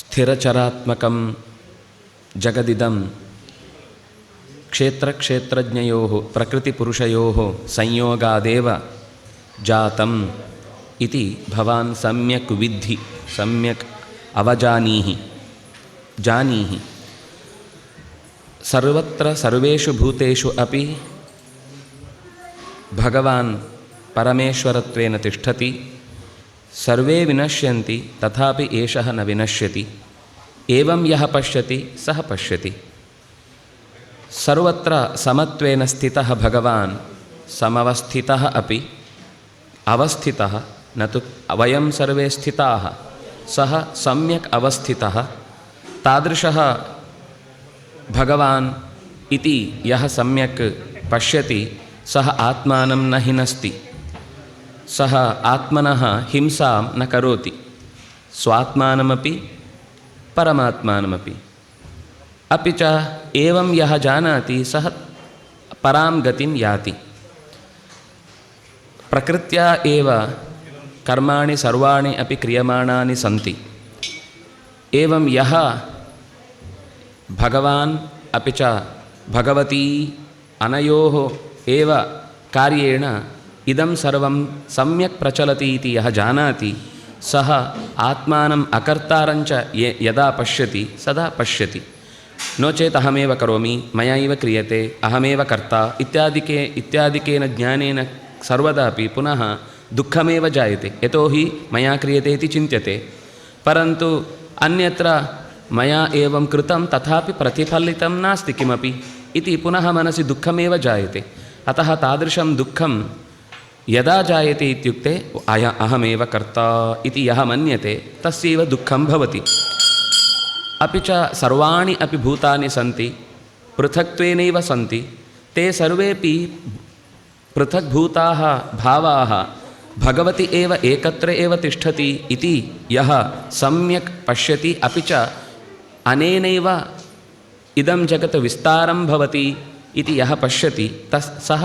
ಸ್ಥಿರಚರಾತ್ಮಕಂ ಜಗದಿದಂ ಕ್ಷೇತ್ರಕ್ಷೇತ್ರಜ್ಞಯೋಃ ಪ್ರಕೃತಿಪುರುಷಯೋಃ ಸಂಯೋಗಾದೇವ ಜಾತಂ ಇತಿ ಭವಾನ್ ಸಮ್ಯಕ್ ವಿದ್ಧಿ ಸಮ್ಯಕ್ ಅವಜಾನೀಹಿ ಜಾನೀಹಿ. ಸರ್ವತ್ರ ಸರ್ವೇಷು ಭೂತೇಷು ಅಪಿ ಭಗವಾನ್ ಪರಮೇಶ್ವರತ್ವೇನ ತಿಷ್ಠತಿ. ಸರ್ವೇ ವಿನಶ್ಯಂತಿ ತಥಾಪಿ ಏಷಃ ನ ವಿನಶ್ಯತಿ. ಏವಂ ಯಃ ಪಶ್ಯತಿ ಸಹ ಪಶ್ಯತಿ. ಸರ್ವತ್ರ ಸಮತ್ವೇನ ಸ್ಥಿತಃ ಭಗವಾನ್ ಸಮವಸ್ಥಿತಃ ಅಪಿ ಅವಸ್ಥಿತಃ ನ ತು ವಯಂ ಸರ್ವೇ ಸ್ಥಿತಾಃ ಸಹ ಸಮ್ಯಕ್ ಅವಸ್ಥಿತಃ. ತಾದೃಶಃ ಭಗವಾನ್ ಇತಿ ಯಃ ಸಮ್ಯಕ್ ಪಶ್ಯತಿ ಸಹ ಆತ್ಮಾನಂ ನ ಹಿನಸ್ತಿ. ಸಹ ಆತ್ಮನಃ ಹಿಂಸಾಂ ನ ಕರೋತಿ. ಸ್ವಾತ್ಮಾನಮಪಿ ಪರಮಾತ್ಮಾನಮಪಿ. ಅಪಿ ಚ ಏವಂ ಯಃ ಜಾನಾತಿ ಸಹ ಪರಾಂ ಗತಿಂ ಯಾತಿ. ಪ್ರಕೃತ್ಯಾ ಏವ ಕರ್ಮಾಣಿ ಸರ್ವಾಣಿ ಅಪಿ ಕ್ರಿಯಮಾಣಾನಿ ಸಂತಿ. ಏವಂ ಯಃ ಭಗವಾನ್ ಅಪಿ ಚ ಭಗವತೀ ಅನಯೋಃ ಏವ ಕಾರ್ಯೇಣ ಇದಂ ಸರ್ವಂ ಸಮ್ಯಕ್ ಪ್ರಚಲತಿ ಇತಿ ಯಃ ಜಾನಾತಿ ಸಹ ಆತ್ಮಾನಂ ಅಕರ್ತಾರಂಚ ಯದಾ ಪಶ್ಯತಿ ಸದಾ ಪಶ್ಯತಿ. ನೋ ಚೇತ್ ಅಹಮೇವ ಕರೋಮಿ ಮಯಾ ಇವ ಕ್ರಿಯತೆ ಅಹಮೇವ ಕರ್ತ ಇತ್ಯಾದಿಕೇನ ಜ್ಞಾನೇನ ಸರ್ವದಾ ಅಪಿ ಪುನಃ ದುಃಖಮೇವ ಜಾಯತೆ. ಯತೋ ಹಿ ಮಯಾ ಕ್ರಿಯತೆ ಇತಿ ಚಿಂತ್ಯತೆ. ಪರಂತು ಅನ್ಯತ್ರ ಮಯಾ ಏವಂ ಕೃತಂ ತಥಾಪಿ ಪ್ರತಿಫಲಿತಂ ನಾಸ್ತಿ ಕಿಮಪಿ ಇತಿ ಪುನಃ ಮನಸಿ ದುಃಖಮೇವ ಜಾಯತೆ. ಅತಃ ತಾದೃಶಂ ದುಃಖಂ ಯದಾ ಜಾಯತೆ ಇತ್ಯುಕ್ತೆ ಅಹಮೇವ ಕರ್ತ ಇತಿ ಯಃ ಮನ್ಯತೆ ತಸ್ಯೈವ ದುಃಖಂ ಭವತಿ. ಅಪಿ ಚ ಸರ್ವಾಣಿ ಅಪಿ ಭೂತಾನಿ ಸಂತಿ ಪೃಥಕ್ತ್ವೇನೈವ ಸಂತಿ. ತೇ ಸರ್ವೇಪಿ ಪೃಥಗ್ಭೂತಾಃ ಭಾವಾಃ ಭಗವತಿ ಏವ ಏಕತ್ರ ಏವ ತಿಷ್ಠತಿ ಇತಿ ಯಃ ಸಮ್ಯಕ್ ಪಶ್ಯತಿ. ಅಪಿ ಚ ಅನೇನೈವ ಇದಂ ಜಗತ್ ವಿಸ್ತಾರಂ ಭವತಿ ಇತಿ ಯಃ ಪಶ್ಯತಿ ಸಹ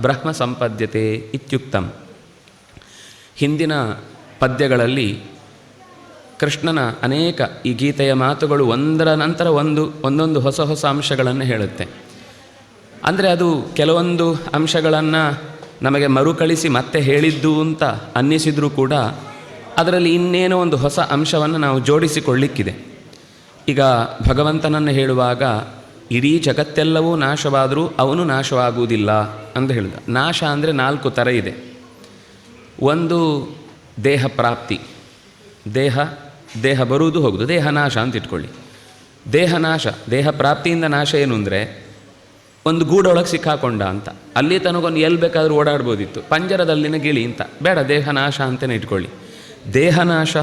ಬ್ರಹ್ಮ ಸಂಪದ್ಯತೆ ಇತ್ಯುಕ್ತಂ. ಹಿಂದಿನ ಪದ್ಯಗಳಲ್ಲಿ ಕೃಷ್ಣನ ಅನೇಕ ಈ ಗೀತೆಯ ಮಾತುಗಳು ಒಂದರ ನಂತರ ಒಂದೊಂದು ಹೊಸ ಹೊಸ ಅಂಶಗಳನ್ನು ಹೇಳುತ್ತೆ. ಅಂದರೆ ಅದು ಕೆಲವೊಂದು ಅಂಶಗಳನ್ನು ನಮಗೆ ಮರುಕಳಿಸಿ ಮತ್ತೆ ಹೇಳಿದ್ದು ಅಂತ ಅನ್ನಿಸಿದರೂ ಕೂಡ ಅದರಲ್ಲಿ ಇನ್ನೇನೋ ಒಂದು ಹೊಸ ಅಂಶವನ್ನು ನಾವು ಜೋಡಿಸಿಕೊಳ್ಳಿಕ್ಕಿದೆ. ಈಗ ಭಗವಂತನನ್ನು ಹೇಳುವಾಗ ಇಡೀ ಜಗತ್ತೆಲ್ಲವೂ ನಾಶವಾದರೂ ಅವನು ನಾಶವಾಗುವುದಿಲ್ಲ ಅಂತ ಹೇಳಿದ. ನಾಶ ಅಂದರೆ 4 ಥರ ಇದೆ. ಒಂದು ದೇಹ ಪ್ರಾಪ್ತಿ, ದೇಹ ಬರುವುದು ಹೋಗುವುದು, ದೇಹ ನಾಶ ಅಂತ ಇಟ್ಕೊಳ್ಳಿ. ದೇಹ ನಾಶ, ದೇಹ ಪ್ರಾಪ್ತಿಯಿಂದ ನಾಶ ಏನು ಅಂದರೆ ಒಂದು ಗೂಡೊಳಗೆ ಸಿಕ್ಕಾಕೊಂಡ ಅಂತ, ಅಲ್ಲಿ ತನಗೊಂದು ಎಲ್ಲಿ ಬೇಕಾದರೂ ಓಡಾಡ್ಬೋದಿತ್ತು, ಪಂಜರದಲ್ಲಿನ ಗಿಳಿ ಅಂತ, ಬೇಡ ದೇಹ ನಾಶ ಅಂತಲೇ ಇಟ್ಕೊಳ್ಳಿ. ದೇಹ ನಾಶ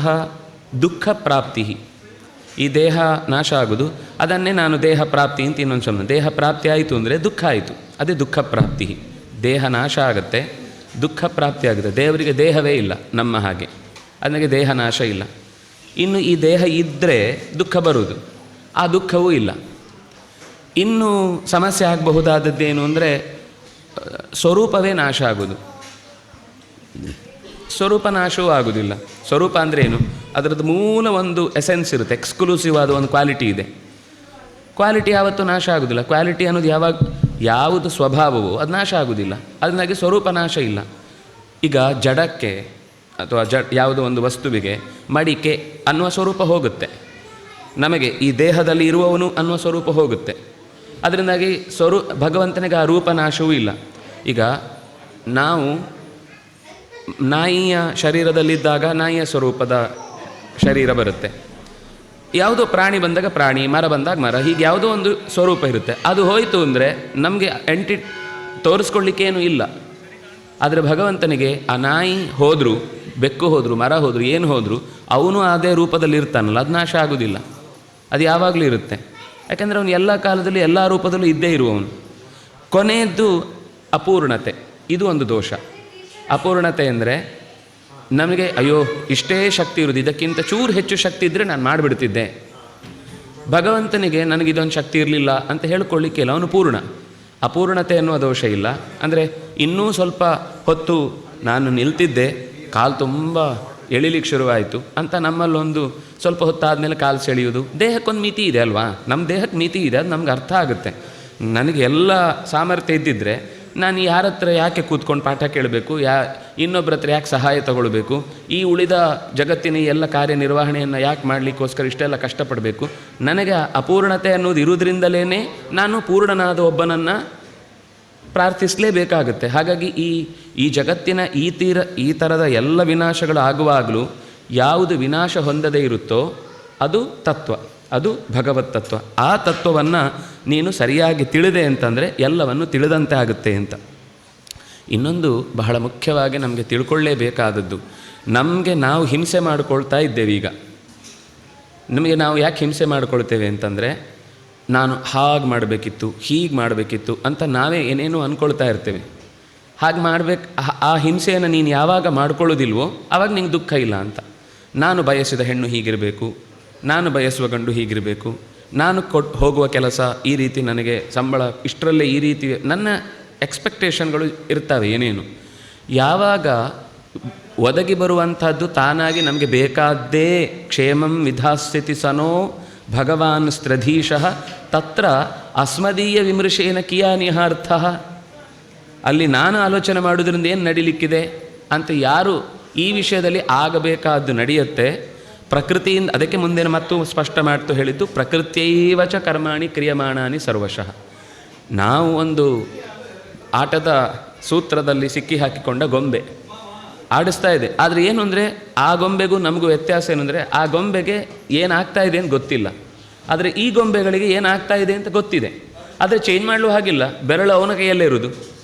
ದುಃಖ ಪ್ರಾಪ್ತಿ. ಈ ದೇಹ ನಾಶ ಆಗೋದು, ಅದನ್ನೇ ನಾನು ದೇಹ ಪ್ರಾಪ್ತಿ ಅಂತ ಇನ್ನೊಂದು ಶಬ್ದ. ದೇಹ ಪ್ರಾಪ್ತಿ ಆಯಿತು ಅಂದರೆ ದುಃಖ ಆಯಿತು, ಅದೇ ದುಃಖ ಪ್ರಾಪ್ತಿ. ದೇಹ ನಾಶ ಆಗುತ್ತೆ, ದುಃಖ ಪ್ರಾಪ್ತಿ ಆಗುತ್ತೆ. ದೇವರಿಗೆ ದೇಹವೇ ಇಲ್ಲ ನಮ್ಮ ಹಾಗೆ, ಅದಕ್ಕೆ ದೇಹ ನಾಶ ಇಲ್ಲ. ಇನ್ನು ಈ ದೇಹ ಇದ್ದರೆ ದುಃಖ ಬರುವುದು, ಆ ದುಃಖವೂ ಇಲ್ಲ. ಇನ್ನು ಸಮಸ್ಯೆ ಆಗಬಹುದಾದದ್ದೇನು ಅಂದರೆ ಸ್ವರೂಪವೇ ನಾಶ ಆಗೋದು. ಸ್ವರೂಪ ನಾಶವೂ ಆಗೋದಿಲ್ಲ. ಸ್ವರೂಪ ಅಂದರೆ ಏನು? ಅದರದ್ದು ಮೂಲ ಒಂದು ಎಸೆನ್ಸ್ ಇರುತ್ತೆ, ಎಕ್ಸ್ಕ್ಲೂಸಿವ್ ಆದ ಒಂದು ಕ್ವಾಲಿಟಿ ಇದೆ. ಕ್ವಾಲಿಟಿ ಯಾವತ್ತೂ ನಾಶ ಆಗೋದಿಲ್ಲ. ಕ್ವಾಲಿಟಿ ಅನ್ನೋದು ಯಾವುದು ಸ್ವಭಾವವೋ ಅದು ನಾಶ ಆಗೋದಿಲ್ಲ. ಅದನ್ನಾಗಿ ಸ್ವರೂಪ ನಾಶ ಇಲ್ಲ. ಈಗ ಜಡಕ್ಕೆ ಅಥವಾ ಯಾವುದೋ ಒಂದು ವಸ್ತುವಿಗೆ ಮಡಿಕೆ ಅನ್ನುವ ಸ್ವರೂಪ ಹೋಗುತ್ತೆ, ನಮಗೆ ಈ ದೇಹದಲ್ಲಿ ಇರುವವನು ಅನ್ನುವ ಸ್ವರೂಪ ಹೋಗುತ್ತೆ. ಅದರಿಂದಾಗಿ ಭಗವಂತನಿಗೆ ಆ ರೂಪನಾಶವೂ ಇಲ್ಲ. ಈಗ ನಾವು ನಾಯಿಯ ಶರೀರದಲ್ಲಿದ್ದಾಗ ನಾಯಿಯ ಸ್ವರೂಪದ ಶರೀರ ಬರುತ್ತೆ, ಯಾವುದೋ ಪ್ರಾಣಿ ಬಂದಾಗ ಪ್ರಾಣಿ, ಮರ ಬಂದಾಗ ಮರ, ಹೀಗೆ ಯಾವುದೋ ಒಂದು ಸ್ವರೂಪ ಇರುತ್ತೆ. ಅದು ಹೋಯಿತು ಅಂದರೆ ನಮಗೆ ತೋರಿಸ್ಕೊಳ್ಳಿಕ್ಕೇನೂ ಇಲ್ಲ. ಆದರೆ ಭಗವಂತನಿಗೆ ಆ ನಾಯಿ ಹೋದರೂ, ಬೆಕ್ಕು ಹೋದರೂ, ಮರ ಹೋದರೂ, ಏನು ಹೋದರೂ ಅವನು ಅದೇ ರೂಪದಲ್ಲಿ ಇರ್ತಾನಲ್ಲ, ಅದು ನಾಶ ಆಗೋದಿಲ್ಲ. ಅದು ಯಾವಾಗಲೂ ಇರುತ್ತೆ. ಯಾಕೆಂದರೆ ಅವನು ಎಲ್ಲ ಕಾಲದಲ್ಲಿ ಎಲ್ಲ ರೂಪದಲ್ಲೂ ಇದ್ದೇ ಇರುವವನು. ಕೊನೆಯದ್ದು ಅಪೂರ್ಣತೆ, ಇದು ಒಂದು ದೋಷ. ಅಪೂರ್ಣತೆ ಅಂದರೆ ನಮಗೆ ಅಯ್ಯೋ ಇಷ್ಟೇ ಶಕ್ತಿ ಇರೋದು, ಇದಕ್ಕಿಂತ ಚೂರು ಹೆಚ್ಚು ಶಕ್ತಿ ಇದ್ದರೆ ನಾನು ಮಾಡಿಬಿಡ್ತಿದ್ದೆ. ಭಗವಂತನಿಗೆ ನನಗಿದೊಂದು ಶಕ್ತಿ ಇರಲಿಲ್ಲ ಅಂತ ಹೇಳ್ಕೊಳ್ಳಿಕ್ಕಿಲ್ಲ, ಅವನು ಪೂರ್ಣ. ಅಪೂರ್ಣತೆ ಎನ್ನುವ ದೋಷ ಇಲ್ಲ. ಅಂದರೆ ಇನ್ನೂ ಸ್ವಲ್ಪ ಹೊತ್ತು ನಾನು ನಿಲ್ತಿದ್ದೆ, ಕಾಲು ತುಂಬ ಎಳಿಲಿಕ್ಕೆ ಶುರುವಾಯಿತು ಅಂತ ನಮ್ಮಲ್ಲೊಂದು ಸ್ವಲ್ಪ ಹೊತ್ತಾದಮೇಲೆ ಕಾಲು ಸೆಳೆಯೋದು. ದೇಹಕ್ಕೊಂದು ಮಿತಿ ಇದೆ ಅಲ್ವಾ, ನಮ್ಮ ದೇಹಕ್ಕೆ ಮಿತಿ ಇದೆ, ಅದು ನಮ್ಗೆ ಅರ್ಥ ಆಗುತ್ತೆ. ನನಗೆ ಎಲ್ಲ ಸಾಮರ್ಥ್ಯ ಇದ್ದಿದ್ದರೆ ನಾನು ಯಾರ ಹತ್ರ ಯಾಕೆ ಕೂತ್ಕೊಂಡು ಪಾಠ ಕೇಳಬೇಕು, ಇನ್ನೊಬ್ಬರ ಹತ್ರ ಯಾಕೆ ಸಹಾಯ ತಗೊಳ್ಬೇಕು, ಈ ಉಳಿದ ಜಗತ್ತಿನ ಎಲ್ಲ ಕಾರ್ಯನಿರ್ವಹಣೆಯನ್ನು ಯಾಕೆ ಮಾಡಲಿಕ್ಕೋಸ್ಕರ ಇಷ್ಟೆಲ್ಲ ಕಷ್ಟಪಡಬೇಕು. ನನಗೆ ಅಪೂರ್ಣತೆ ಅನ್ನೋದು ಇರುವುದರಿಂದಲೇ ನಾನು ಪೂರ್ಣನಾದ ಒಬ್ಬನನ್ನು ಪ್ರಾರ್ಥಿಸಲೇಬೇಕಾಗುತ್ತೆ. ಹಾಗಾಗಿ ಈ ಜಗತ್ತಿನ ಈ ಥರದ ಎಲ್ಲ ವಿನಾಶಗಳು ಆಗುವಾಗಲೂ ಯಾವುದು ವಿನಾಶ ಹೊಂದದೇ ಇರುತ್ತೋ ಅದು ತತ್ವ, ಅದು ಭಗವತ್ ತತ್ವ. ಆ ತತ್ವವನ್ನು ನೀನು ಸರಿಯಾಗಿ ತಿಳಿದೆ ಅಂತಂದರೆ ಎಲ್ಲವನ್ನು ತಿಳಿದಂತೆ ಆಗುತ್ತೆ ಅಂತ. ಇನ್ನೊಂದು ಬಹಳ ಮುಖ್ಯವಾಗಿ ನಮಗೆ ತಿಳ್ಕೊಳ್ಳೇಬೇಕಾದದ್ದು, ನಮಗೆ ನಾವು ಹಿಂಸೆ ಮಾಡಿಕೊಳ್ತಾ ಇದ್ದೇವೆ. ಈಗ ನಮಗೆ ನಾವು ಯಾಕೆ ಹಿಂಸೆ ಮಾಡಿಕೊಳ್ತೇವೆ ಅಂತಂದರೆ, ನಾನು ಹಾಗೆ ಮಾಡಬೇಕಿತ್ತು, ಹೀಗೆ ಮಾಡಬೇಕಿತ್ತು ಅಂತ ನಾವೇ ಏನೇನೋ ಅಂದ್ಕೊಳ್ತಾ ಇರ್ತೇವೆ. ಹಾಗೆ ಮಾಡಬೇಕು, ಆ ಹಿಂಸೆಯನ್ನು ನೀನು ಯಾವಾಗ ಮಾಡ್ಕೊಳ್ಳೋದಿಲ್ವೋ ಆವಾಗ ನಿಂಗೆ ದುಃಖ ಇಲ್ಲ ಅಂತ. ನಾನು ಬಯಸಿದ ಹೆಣ್ಣು ಹೀಗಿರಬೇಕು, ನಾನು ಬಯಸುವ ಗಂಡು ಹೀಗಿರಬೇಕು, ನಾನು ಹೋಗುವ ಕೆಲಸ ಈ ರೀತಿ, ನನಗೆ ಸಂಬಳ ಇಷ್ಟರಲ್ಲೇ ಈ ರೀತಿ, ನನ್ನ ಎಕ್ಸ್ಪೆಕ್ಟೇಷನ್ಗಳು ಇರ್ತವೆ ಏನೇನು. ಯಾವಾಗ ಒದಗಿ ಬರುವಂಥದ್ದು ತಾನಾಗಿ ನಮಗೆ ಬೇಕಾದ್ದೇ ಕ್ಷೇಮಂ ವಿಧಾಸ್ಯತಿ ಸನೋ ಭಗವಾನ್ ಸ್ತ್ರಧೀಶಃ ತತ್ರ ಅಸ್ಮದೀಯ ವಿಮರ್ಶೇನ ಕಿಯಾನಿಹಾರ್ಥ. ಅಲ್ಲಿ ನಾನು ಆಲೋಚನೆ ಮಾಡೋದ್ರಿಂದ ಏನು ನಡೀಲಿಕ್ಕಿದೆ ಅಂತ ಯಾರು ಈ ವಿಷಯದಲ್ಲಿ ಆಗಬೇಕಾದ್ದು ನಡೆಯುತ್ತೆ ಪ್ರಕೃತಿಯಿಂದ. ಅದಕ್ಕೆ ಮುಂದೆ ಮತ್ತು ಸ್ಪಷ್ಟ ಮಾಡ್ತು ಹೇಳಿದ್ದು, ಪ್ರಕೃತ್ಯೈವ ಚ ಕರ್ಮಾಣಿ ಕ್ರಿಯಮಾಣಾನಿ ಸರ್ವಶಃ. ನಾವು ಒಂದು ಆಟದ ಸೂತ್ರದಲ್ಲಿ ಸಿಕ್ಕಿ ಹಾಕಿಕೊಂಡ ಗೊಂಬೆ ಆಡಿಸ್ತಾ ಇದೆ. ಆದರೆ ಏನು ಅಂದರೆ ಆ ಗೊಂಬೆಗೂ ನಮಗೂ ವ್ಯತ್ಯಾಸ ಏನು ಅಂದರೆ, ಆ ಗೊಂಬೆಗೆ ಏನಾಗ್ತಾ ಇದೆ ಅಂತ ಗೊತ್ತಿಲ್ಲ, ಆದರೆ ಈ ಗೊಂಬೆಗಳಿಗೆ ಏನಾಗ್ತಾ ಇದೆ ಅಂತ ಗೊತ್ತಿದೆ. ಆದರೆ ಚೇಂಜ್ ಮಾಡಲು ಹಾಗಿಲ್ಲ, ಬೆರಳು ಅವನ ಕೈಯಲ್ಲೇ ಇರೋದು,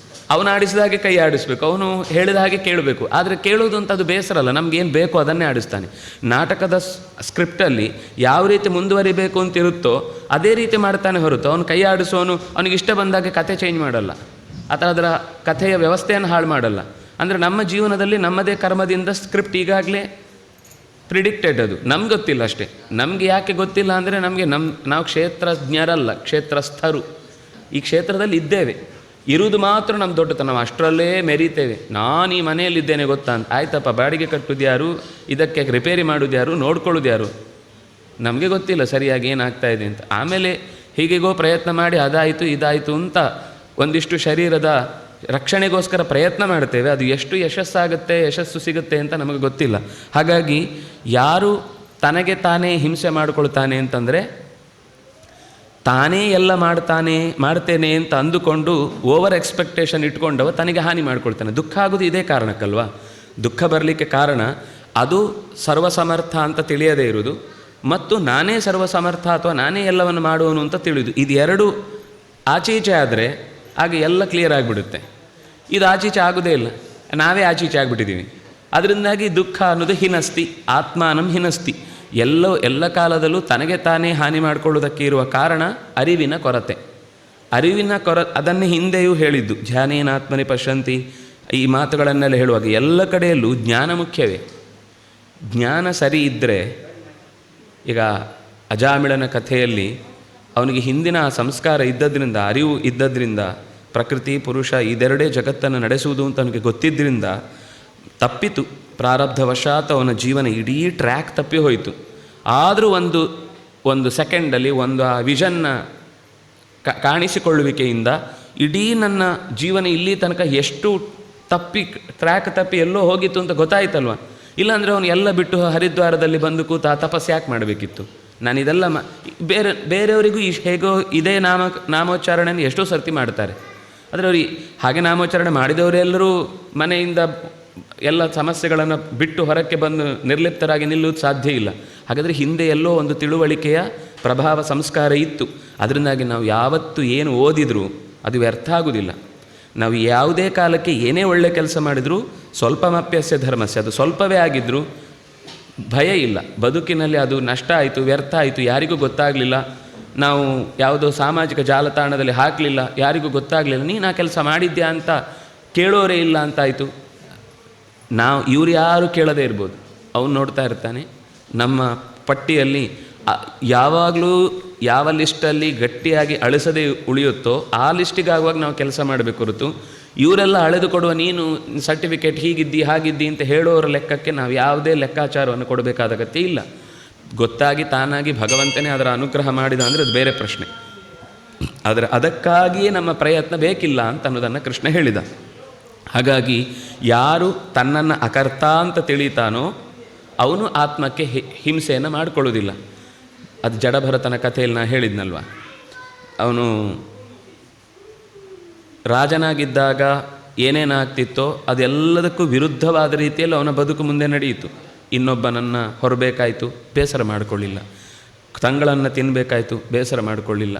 ಅವನು ಆಡಿಸಿದ ಹಾಗೆ ಕೈ ಆಡಿಸ್ಬೇಕು, ಅವನು ಹೇಳಿದ ಹಾಗೆ ಕೇಳಬೇಕು. ಆದರೆ ಕೇಳೋದು ಅಂತ ಅದು ಬೇಸರ ಅಲ್ಲ, ನಮಗೇನು ಬೇಕೋ ಅದನ್ನೇ ಆಡಿಸ್ತಾನೆ. ನಾಟಕದ ಸ್ಕ್ರಿಪ್ಟಲ್ಲಿ ಯಾವ ರೀತಿ ಮುಂದುವರಿಬೇಕು ಅಂತಿರುತ್ತೋ ಅದೇ ರೀತಿ ಮಾಡ್ತಾನೆ ಹೊರತು ಅವನು ಕೈ ಆಡಿಸೋನು ಅವನಿಗೆ ಇಷ್ಟ ಬಂದಾಗೆ ಕತೆ ಚೇಂಜ್ ಮಾಡಲ್ಲ, ಅಥವಾ ಅದರ ಕಥೆಯ ವ್ಯವಸ್ಥೆಯನ್ನು ಹಾಳು ಮಾಡಲ್ಲ. ಅಂದರೆ ನಮ್ಮ ಜೀವನದಲ್ಲಿ ನಮ್ಮದೇ ಕರ್ಮದಿಂದ ಸ್ಕ್ರಿಪ್ಟ್ ಈಗಾಗಲೇ ಪ್ರಿಡಿಕ್ಟೆಡ್, ಅದು ನಮ್ಗೆ ಗೊತ್ತಿಲ್ಲ ಅಷ್ಟೇ. ನಮಗೆ ಯಾಕೆ ಗೊತ್ತಿಲ್ಲ ಅಂದರೆ ನಾವು ಕ್ಷೇತ್ರಜ್ಞರಲ್ಲ, ಕ್ಷೇತ್ರಸ್ಥರು. ಈ ಕ್ಷೇತ್ರದಲ್ಲಿ ಇದ್ದೇವೆ, ಇರುವುದು ಮಾತ್ರ ನಮ್ಮ ದೊಡ್ಡತನ, ನಾವು ಅಷ್ಟರಲ್ಲೇ ಮೆರೀತೇವೆ. ನಾನು ಈ ಮನೆಯಲ್ಲಿದ್ದೇನೆ ಗೊತ್ತಾ ಅಂತ. ಆಯ್ತಪ್ಪ, ಬಾಡಿಗೆ ಕಟ್ಟುದು ಯಾರು, ಇದಕ್ಕೆ ರಿಪೇರಿ ಮಾಡೋದು ಯಾರು, ನೋಡ್ಕೊಳ್ಳೋದು ಯಾರು, ನಮಗೆ ಗೊತ್ತಿಲ್ಲ ಸರಿಯಾಗಿ ಏನಾಗ್ತಾ ಇದೆ ಅಂತ. ಆಮೇಲೆ ಹೀಗೆಗೋ ಪ್ರಯತ್ನ ಮಾಡಿ ಅದಾಯಿತು ಇದಾಯಿತು ಅಂತ ಒಂದಿಷ್ಟು ಶರೀರದ ರಕ್ಷಣೆಗೋಸ್ಕರ ಪ್ರಯತ್ನ ಮಾಡ್ತೇವೆ. ಅದು ಎಷ್ಟು ಯಶಸ್ಸು ಸಿಗುತ್ತೆ ಅಂತ ನಮಗೆ ಗೊತ್ತಿಲ್ಲ. ಹಾಗಾಗಿ ಯಾರು ತನಗೆ ತಾನೇ ಹಿಂಸೆ ಮಾಡಿಕೊಳ್ತಾನೆ ಅಂತಂದರೆ, ತಾನೇ ಎಲ್ಲ ಮಾಡ್ತೇನೆ ಅಂತ ಅಂದುಕೊಂಡು ಓವರ್ ಎಕ್ಸ್ಪೆಕ್ಟೇಷನ್ ಇಟ್ಕೊಂಡವ ತನಗೆ ಹಾನಿ ಮಾಡ್ಕೊಳ್ತಾನೆ. ದುಃಖ ಆಗೋದು ಇದೇ ಕಾರಣಕ್ಕಲ್ವ. ದುಃಖ ಬರಲಿಕ್ಕೆ ಕಾರಣ ಅದು ಸರ್ವಸಮರ್ಥ ಅಂತ ತಿಳಿಯದೇ ಇರುವುದು, ಮತ್ತು ನಾನೇ ಸರ್ವಸಮರ್ಥ ಅಥವಾ ನಾನೇ ಎಲ್ಲವನ್ನು ಮಾಡುವನು ಅಂತ ತಿಳಿಯುವುದು. ಇದು ಎರಡು ಆಚೀಚೆ ಆದರೆ ಆಗ ಎಲ್ಲ ಕ್ಲಿಯರ್ ಆಗಿಬಿಡುತ್ತೆ. ಇದು ಆಚೀಚೆ ಆಗೋದೇ ಇಲ್ಲ, ನಾವೇ ಆಚೀಚೆ ಆಗಿಬಿಟ್ಟಿದ್ದೀವಿ. ಅದರಿಂದಾಗಿ ದುಃಖ ಅನ್ನೋದು ಹಿನಸ್ತಿ, ಆತ್ಮಾನಂ ಹಿನಸ್ತಿ. ಎಲ್ಲ ಕಾಲದಲ್ಲೂ ತನಗೆ ತಾನೇ ಹಾನಿ ಮಾಡಿಕೊಳ್ಳುವುದಕ್ಕೆ ಇರುವ ಕಾರಣ ಅರಿವಿನ ಕೊರತೆ. ಅದನ್ನೇ ಹಿಂದೆಯೂ ಹೇಳಿದ್ದು, ಧ್ಯಾನೇನಾತ್ಮನಿ ಪಶ್ಯಂತಿ, ಈ ಮಾತುಗಳನ್ನೆಲ್ಲ ಹೇಳುವಾಗ ಎಲ್ಲ ಕಡೆಯಲ್ಲೂ ಜ್ಞಾನ ಮುಖ್ಯವೇ. ಜ್ಞಾನ ಸರಿ ಇದ್ದರೆ, ಈಗ ಅಜಾಮಿಳನ ಕಥೆಯಲ್ಲಿ ಅವನಿಗೆ ಹಿಂದಿನ ಸಂಸ್ಕಾರ ಇದ್ದದ್ರಿಂದ, ಅರಿವು ಇದ್ದದ್ರಿಂದ, ಪ್ರಕೃತಿ ಪುರುಷ ಇದೆರಡೇ ಜಗತ್ತನ್ನು ನಡೆಸುವುದು ಅಂತ ಅವನಿಗೆ ಗೊತ್ತಿದ್ದರಿಂದ ತಪ್ಪಿತು. ಪ್ರಾರಬ್ಧವಶಾತ್ ಅವನ ಜೀವನ ಇಡೀ ಟ್ರ್ಯಾಕ್ ತಪ್ಪಿ ಹೋಯಿತು. ಆದರೂ ಒಂದು ಸೆಕೆಂಡಲ್ಲಿ ಒಂದು ಆ ವಿಷನ್ನ ಕಾಣಿಸಿಕೊಳ್ಳುವಿಕೆಯಿಂದ ಇಡೀ ನನ್ನ ಜೀವನ ಇಲ್ಲಿ ತನಕ ಎಷ್ಟು ಟ್ರ್ಯಾಕ್ ತಪ್ಪಿ ಎಲ್ಲೋ ಹೋಗಿತ್ತು ಅಂತ ಗೊತ್ತಾಯ್ತಲ್ವ. ಇಲ್ಲಾಂದರೆ ಅವನು ಎಲ್ಲ ಬಿಟ್ಟು ಹರಿದ್ವಾರದಲ್ಲಿ ಬಂದು ಕೂತ ತಪಸ್ಸು ಯಾಕೆ ಮಾಡಬೇಕಿತ್ತು? ನಾನು ಇದೆಲ್ಲ ಬೇರೆಯವರಿಗೂ ಹೇಗೋ ಇದೇ ನಾಮೋಚ್ಚಾರಣೆಯನ್ನು ಎಷ್ಟೋ ಸರ್ತಿ ಮಾಡ್ತಾರೆ. ಆದರೆ ಅವ್ರಿಗೆ ಹಾಗೆ ನಾಮೋಚ್ಚಾರಣೆ ಮಾಡಿದವರೆಲ್ಲರೂ ಮನೆಯಿಂದ ಎಲ್ಲ ಸಮಸ್ಯೆಗಳನ್ನು ಬಿಟ್ಟು ಹೊರಕ್ಕೆ ಬಂದು ನಿರ್ಲಿಪ್ತರಾಗಿ ನಿಲ್ಲುವುದು ಸಾಧ್ಯ ಇಲ್ಲ. ಹಾಗಾದರೆ ಹಿಂದೆ ಎಲ್ಲೋ ಒಂದು ತಿಳುವಳಿಕೆಯ ಪ್ರಭಾವ ಸಂಸ್ಕಾರ ಇತ್ತು. ಅದರಿಂದಾಗಿ ನಾವು ಯಾವತ್ತು ಏನು ಓದಿದರೂ ಅದು ವ್ಯರ್ಥ ಆಗುವುದಿಲ್ಲ. ನಾವು ಯಾವುದೇ ಕಾಲಕ್ಕೆ ಏನೇ ಒಳ್ಳೆಯ ಕೆಲಸ ಮಾಡಿದರೂ ಸ್ವಲ್ಪಮಪ್ಯಸ್ಯ ಧರ್ಮಸ್ಯ, ಅದು ಸ್ವಲ್ಪವೇ ಆಗಿದ್ದರೂ ಭಯ ಇಲ್ಲ. ಬದುಕಿನಲ್ಲಿ ಅದು ನಷ್ಟ ಆಯಿತು, ವ್ಯರ್ಥ ಆಯಿತು, ಯಾರಿಗೂ ಗೊತ್ತಾಗಲಿಲ್ಲ, ನಾವು ಯಾವುದೋ ಸಾಮಾಜಿಕ ಜಾಲತಾಣದಲ್ಲಿ ಹಾಕಲಿಲ್ಲ, ಯಾರಿಗೂ ಗೊತ್ತಾಗಲಿಲ್ಲ, ನೀನು ಆ ಕೆಲಸ ಮಾಡಿದ್ಯಾ ಅಂತ ಕೇಳೋರೇ ಇಲ್ಲ ಅಂತಾಯಿತು. ಇವ್ರು ಯಾರು ಕೇಳದೇ ಇರ್ಬೋದು, ಅವನು ನೋಡ್ತಾ ಇರ್ತಾನೆ. ನಮ್ಮ ಪಟ್ಟಿಯಲ್ಲಿ ಯಾವಾಗಲೂ ಯಾವ ಲಿಸ್ಟಲ್ಲಿ ಗಟ್ಟಿಯಾಗಿ ಅಳಿಸದೇ ಉಳಿಯುತ್ತೋ ಆ ಲಿಸ್ಟಿಗಾಗುವಾಗ ನಾವು ಕೆಲಸ ಮಾಡಬೇಕು ಹೊರತು ಇವರೆಲ್ಲ ಅಳೆದು ಕೊಡುವ ನೀನು ಸರ್ಟಿಫಿಕೇಟ್ ಹೀಗಿದ್ದಿ ಹಾಗಿದ್ದಿ ಅಂತ ಹೇಳೋರ ಲೆಕ್ಕಕ್ಕೆ ನಾವು ಯಾವುದೇ ಲೆಕ್ಕಾಚಾರವನ್ನು ಕೊಡಬೇಕಾದ ಅಗತ್ಯ ಇಲ್ಲ. ಗೊತ್ತಾಗಿ ತಾನಾಗಿ ಭಗವಂತನೇ ಅದರ ಅನುಗ್ರಹ ಮಾಡಿದ ಅಂದರೆ ಅದು ಬೇರೆ ಪ್ರಶ್ನೆ. ಆದರೆ ಅದಕ್ಕಾಗಿಯೇ ನಮ್ಮ ಪ್ರಯತ್ನ ಬೇಕಿಲ್ಲ ಅಂತ ಅನ್ನೋದನ್ನು ಕೃಷ್ಣ ಹೇಳಿದ. ಹಾಗಾಗಿ ಯಾರು ತನ್ನನ್ನು ಅಕರ್ತ ಅಂತ ತಿಳಿತಾನೋ ಅವನು ಆತ್ಮಕ್ಕೆ ಹಿಂಸೆಯನ್ನು ಮಾಡಿಕೊಳ್ಳೋದಿಲ್ಲ. ಅದು ಜಡಭರತನ ಕಥೆಯಲ್ಲಿ ನಾನು ಹೇಳಿದ್ನಲ್ವ, ಅವನು ರಾಜನಾಗಿದ್ದಾಗ ಏನೇನಾಗ್ತಿತ್ತೋ ಅದೆಲ್ಲದಕ್ಕೂ ವಿರುದ್ಧವಾದ ರೀತಿಯಲ್ಲಿ ಅವನ ಬದುಕು ಮುಂದೆ ನಡೆಯಿತು. ಇನ್ನೊಬ್ಬನನ್ನು ಹೊರಬೇಕಾಯಿತು, ಬೇಸರ ಮಾಡಿಕೊಳ್ಳಿಲ್ಲ. ತಂಗಳನ್ನು ತಿನ್ನಬೇಕಾಯಿತು, ಬೇಸರ ಮಾಡಿಕೊಳ್ಳಿಲ್ಲ.